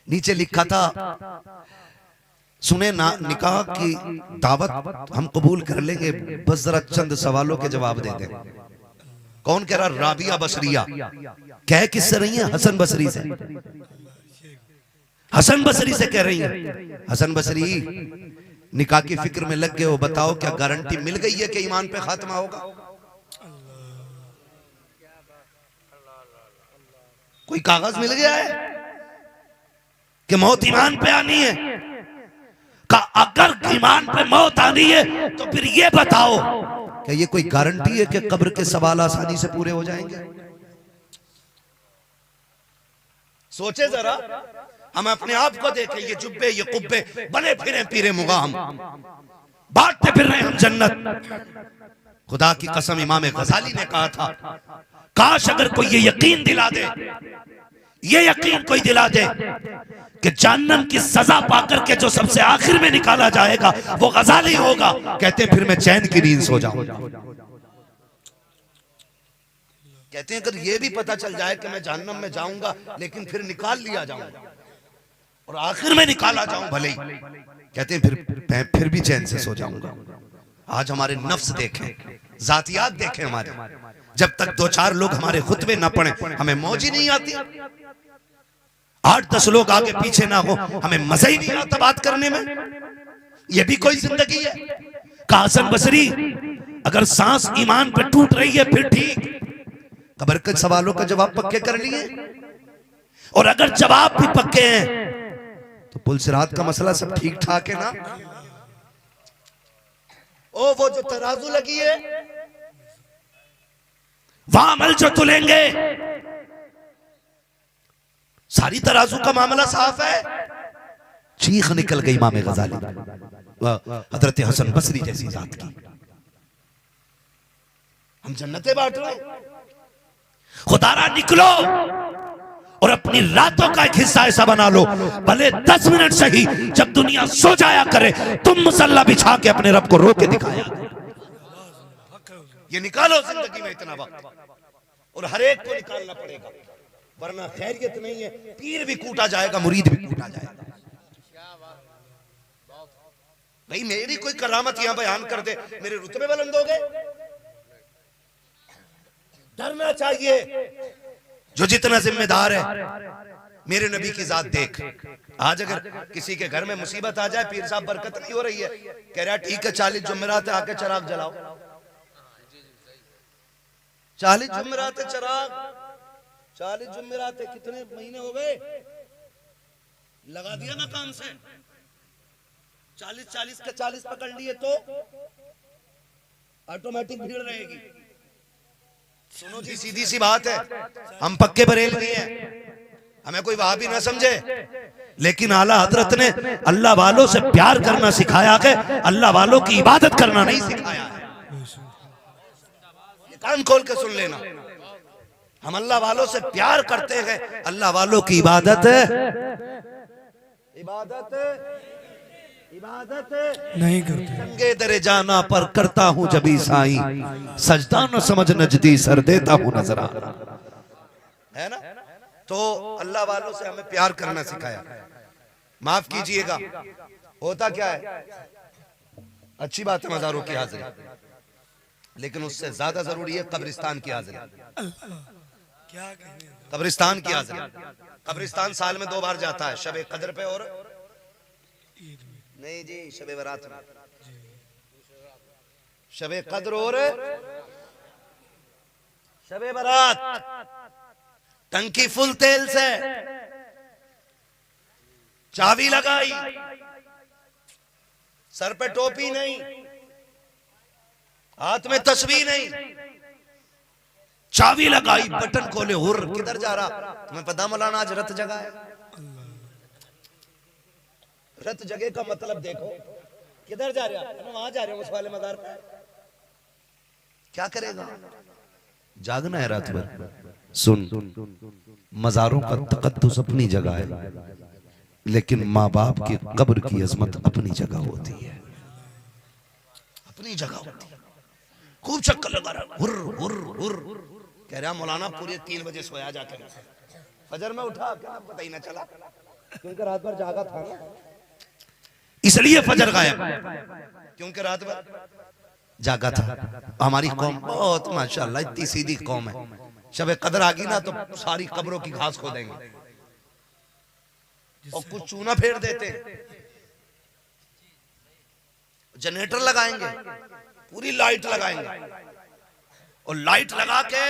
S1: नीचे लिखा था सुने ना, निकाह की दावत हम कबूल कर लेंगे, बस जरा चंद सवालों के जवाब दे दें। कौन कह रहा? राबिया बसरिया। कह किससे रही है? हसन बसरी से। हसन बसरी से कह रही है, हसन बसरी निकाह की फिक्र में लग गए हो, बताओ क्या गारंटी मिल गई है कि ईमान पे खात्मा होगा? कोई कागज मिल गया है कि मौत ईमान पे आनी है? का अगर ईमान पे मौत आनी है तो फिर ये बताओ कि ये कोई गारंटी है कि कब्र के सवाल आसानी से पूरे हो जाएंगे? सोचे जरा, हम अपने आप को देखें, ये जुब्बे ये कुब्बे बने फिरे पीरे मुगाम, बांटते फिर रहे हम जन्नत। खुदा की कसम, इमाम गजाली ने कहा था, काश अगर कोई ये यकीन दिला दे ये यकीन कोई दिला दे कि जहन्नम की सजा पाकर के जो सबसे आखिर में निकाला जाएगा वो गजाली होगा, कहते हैं फिर मैं चैन की नींद सो जाऊंगा। कहते हैं अगर ये भी पता चल जाए कि मैं जहन्नम में जाऊंगा लेकिन फिर निकाल लिया जाऊंगा और आखिर में निकाला जाऊं भले ही, कहते हैं फिर भी चैन से सो जाऊंगा। आज हमारे नफ्स देखें, जातियात देखें हमारे, जब तक 2-4 लोग हमारे खुतबे ना पढ़े हमें मौज ही नहीं आती। 8-10 लोग आगे पीछे ना हो हमें मजा ही नहीं आता बात करने में। यह भी कोई जिंदगी है? कहा हसन बसरी, अगर सांस ईमान पे टूट रही है फिर ठीक, कब्र के सवालों का जवाब पक्के कर लिए, और अगर जवाब भी पक्के हैं तो पुल सिरात का मसला सब ठीक ठाक है ना? ओ वो जो तराजू लगी है वहां अमल जो तुलेंगे, सारी तराजू का मामला साफ है। चीख निकल गई इमाम गजाली, हजरत हसन बसरी जैसी जात की। हम जन्नतें बांट रहे हैं। खुदारा निकलो और अपनी रातों का एक हिस्सा ऐसा बना लो, भले 10 मिनट सही, जब दुनिया सो जाया करे तुम मुसल्ला बिछा के अपने रब को रो के दिखाया। ये निकालो जिंदगी में इतना वक्त, और हर एक को निकालना पड़ेगा, वरना खैरियत नहीं है। पीर भी कूटा जाएगा, मुरीद भी कूटा जाएगा। भाई मेरी कोई करामत यहां बयान कर दे, मेरे रुतबे बुलंद हो गए। डरना चाहिए जो जितना जिम्मेदार है। मेरे नबी की जात देख, आज अगर किसी के घर में मुसीबत आ जाए, पीर साहब बरकत नहीं हो रही है, कह रहा ठीक है 40 जुमेरात है, आके चिराग जलाओ। 40 जुमेरात चिराग, 40 जुमेरात कितने महीने हो गए? लगा दिया ना काम से। 40 के 40 पकड़ लिए तो ऑटोमेटिक भीड़ रहेगी। सुनो जी, सीधी सी बात है, हम पक्के बरेलवी हैं, हमें कोई वहां भी ना समझे, लेकिन आला हजरत ने अल्लाह वालों से प्यार करना सिखाया है, अल्लाह वालों की इबादत करना नहीं सिखाया है। ये कान खोल के सुन लेना, हम अल्लाह वालों से प्यार करते हैं, अल्लाह वालों की इबादत
S2: नहीं करते।
S1: संगे दरे जाना पर करता हूं जबी साई, सजदा न समझ नजदी सर देता हूं नजरा, है ना? तो अल्लाह वालों से हमें प्यार करना सिखाया। माफ कीजिएगा, होता क्या है, अच्छी बात है मज़ारों की हाजिरी, लेकिन उससे ज्यादा जरूरी है कब्रिस्तान की हाजिरी। कब्रिस्तान की हाजिरी, कब्रिस्तान साल में 2 बार जाता है, शबे कदर पे और नहीं जी शबे बरात में, शबे कद्र और शबे बरात। टंकी फुल तेल से, चाबी लगाई, सर पे टोपी नहीं, हाथ में तस्बीह नहीं, चाबी लगाई, बटन खोले, हुर किधर जा रहा? तुम्हें पता मौलाना आज रत जगह है। रत जगह का मतलब देखो, किधर जा रहा? वहां जा रहे हो उस वाले मजार पे। क्या करेगा? जागना है रात भर। सुन, मजारों का तकद्दुस अपनी जगह है, लेकिन माँ बाप की कब्र की अजमत अपनी जगह होती है, अपनी जगह होती है। खूब चक्कर लगा रहा, हुर हुर हुर, कह रहा मौलाना पूरे 3 बजे सोया जाकर, फजर में उठा क्या पता ही ना चला, क्योंकि रात भर जागा था ना, इसलिए फजर गायब, क्योंकि रात भर जागा था। हमारी कौम बहुत माशाल्लाह इतनी सीधी कौम है, शब कदर आ गई ना तो सारी कब्रों की घास खो देंगे और कुछ चूना फेर देते, जनरेटर लगाएंगे, पूरी लाइट लगाएंगे, और लाइट लगा के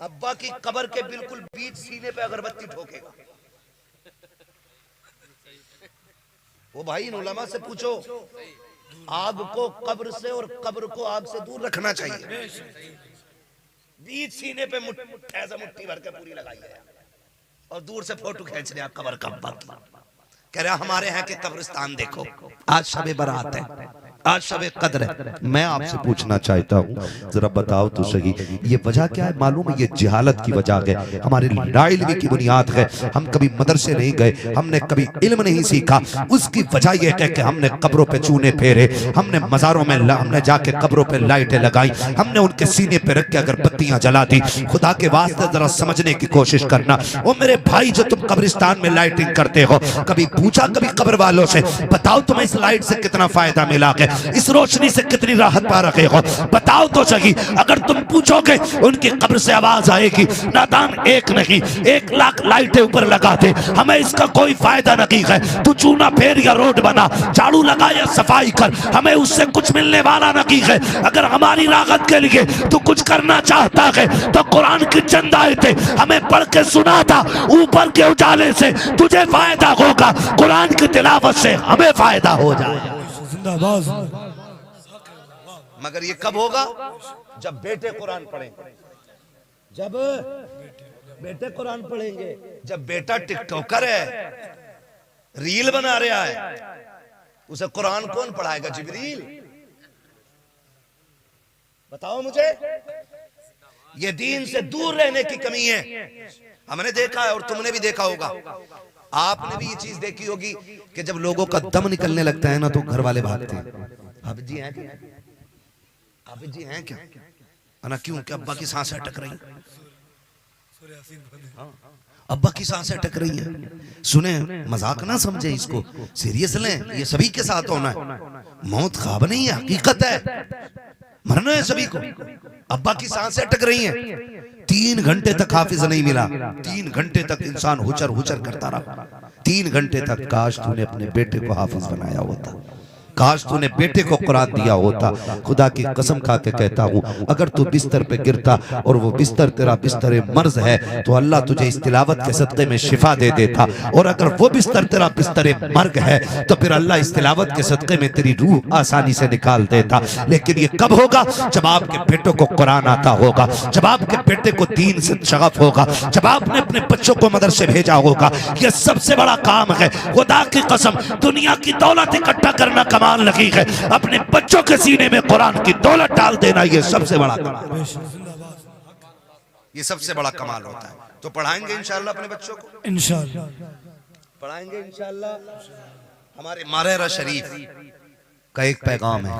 S1: अब्बा की कब्र के बिल्कुल बीच सीने पे अगरबत्ती ठोकेगा। वो भाई इन उलमा से पूछो, आग को कब्र से और कब्र को आग से दूर रखना चाहिए, बीच सीने पे ऐसा मुट्ठी भर के पूरी लगाई है और दूर से फोटो खींच रहे कब्र का। कह रहा हमारे यहाँ के कब्रिस्तान देखो, आज शबे बारात है, आज शब कद्र है। मैं आपसे पूछना चाहता हूँ, जरा बताओ तो सही, ये वजह क्या है? मालूम है ये जिहालत की वजह है, हमारी नाइल्मी की बुनियाद है। हम कभी मदरसे नहीं गए, हमने कभी इल्म नहीं सीखा। उसकी वजह यह है कि हमने कब्रों पे चूने फेरे, हमने मज़ारों में हमने जाके कब्रों पे लाइटें लगाई, हमने उनके सीने पे रख के अगरबत्तियां जला दी। खुदा के वास्ते जरा समझने की कोशिश करना। वो मेरे भाई जो तुम कब्रिस्तान में लाइटिंग करते हो, कभी पूछा कभी कब्र वालों से, बताओ तुम्हें इस लाइट से कितना फायदा मिला है, इस रोशनी से कितनी राहत पा रहे हो, बताओ तो सही। अगर तुम पूछोगे उनकी कब्र से आवाज आएगी, नादान एक नहीं 1 लाख लाइटें ऊपर लगा दे, हमें इसका कोई फायदा नहीं है। तू चूना फेर या रोड बना, झाड़ू लगा या सफाई कर, हमें उससे कुछ मिलने वाला नहीं है। अगर हमारी राहत के लिए तू कुछ करना चाहता है तो कुरान की चंद आयतें हमें पढ़ के सुना था, ऊपर के उजाले से तुझे फायदा होगा, कुरान की तिलावत से हमें फायदा हो जाएगा।
S2: जिंदाबाद।
S1: मगर ये कब होगा? जब बेटे कुरान पढ़ेंगे, जब बेटे कुरान पढ़ेंगे, जब बेटा टिकटॉकर है, रील बना रहा है, उसे कुरान कौन पढ़ाएगा? जिब्रील? बताओ मुझे। ये दीन से दूर रहने की कमी है। हमने देखा है और तुमने भी देखा होगा, आपने भी ये चीज देखी होगी कि जब लोगों का दम निकलने लगता है ना तो घर वाले भागते हैं, हाफिज जी हैं क्या, हाफिज जी हैं क्या, ना क्यों, क्या अब्बा की सांसें अटक रही, अब्बा की सांसें अटक रही है। सुने, मजाक ना समझे इसको, सीरियस लें, ये सभी के साथ होना है। मौत ख्वाब नहीं है, हकीकत है, मरना है सभी को। अब्बा की सांसें अटक रही हैं, 3 घंटे तक हाफिज नहीं मिला, 3 घंटे तक इंसान हुचर हुचर करता रहा, 3 घंटे तक। काश तूने अपने बेटे को हाफिज बनाया होता, काश तूने बेटे को कुरान दिया होता। खुदा की कसम खा के कहता हूँ, अगर तू बिस्तर पे गिरता और वो बिस्तर तेरा बिस्तर मर्ज है तो अल्लाह तुझे इस तिलावत के सदक़े में शिफा दे देता, और अगर वो बिस्तर तेरा बिस्तर मर्ग है तो फिर अल्लाह इस तिलावत के सदक़े में तेरी रूह आसानी से निकाल देता। लेकिन ये कब होगा? जब आपके बेटों को कुरान आता होगा, जब आपके बेटे को दीन से शगफ होगा, जब आपने अपने बच्चों को मदरसे भेजा होगा। ये सबसे बड़ा काम है। खुदा की कसम, दुनिया की दौलत इकट्ठा करना कमाल नहीं है, अपने बच्चों के सीने में कुरान की दौलत डाल देना ये सबसे बड़ा कमाल, ये सबसे बड़ा कमाल होता है। तो पढ़ाएंगे इंशाअल्लाह अपने बच्चों को,
S2: इंशाअल्लाह
S1: पढ़ाएंगे इंशाअल्लाह। हमारे मारेरा शरीफ का एक पैगाम है,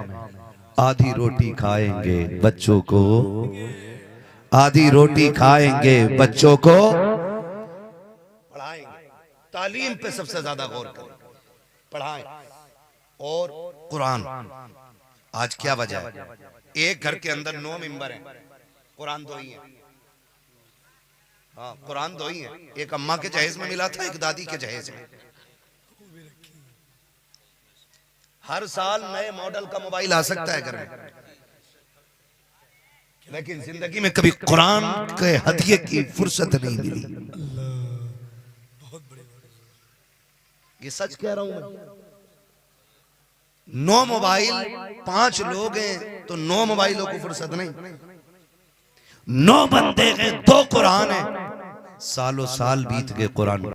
S1: आधी रोटी खाएंगे बच्चों को, आधी रोटी खाएंगे बच्चों को पढ़ाएंगे। तालीम पे सबसे ज्यादा गौर करें, पढ़ाएं। और कुरान, आज क्या वजह है? एक घर के अंदर 9 मेंबर हैं, कुरान 2 ही हैं। हाँ, कुरान 2 ही हैं। एक अम्मा के जहेज में मिला था, एक दादी के जहेज में। हर साल नए मॉडल का मोबाइल आ सकता है घर में, लेकिन जिंदगी में कभी कुरान के हदिये की फुर्सत नहीं मिली। ये सच कह रहा हूं मैं। 9 मोबाइल, 5 लोग हैं तो 9 मोबाइलों को फुर्सत नहीं। 9 बंदे हैं, 2 कुरान हैं, सालों साल बीत गए कुरान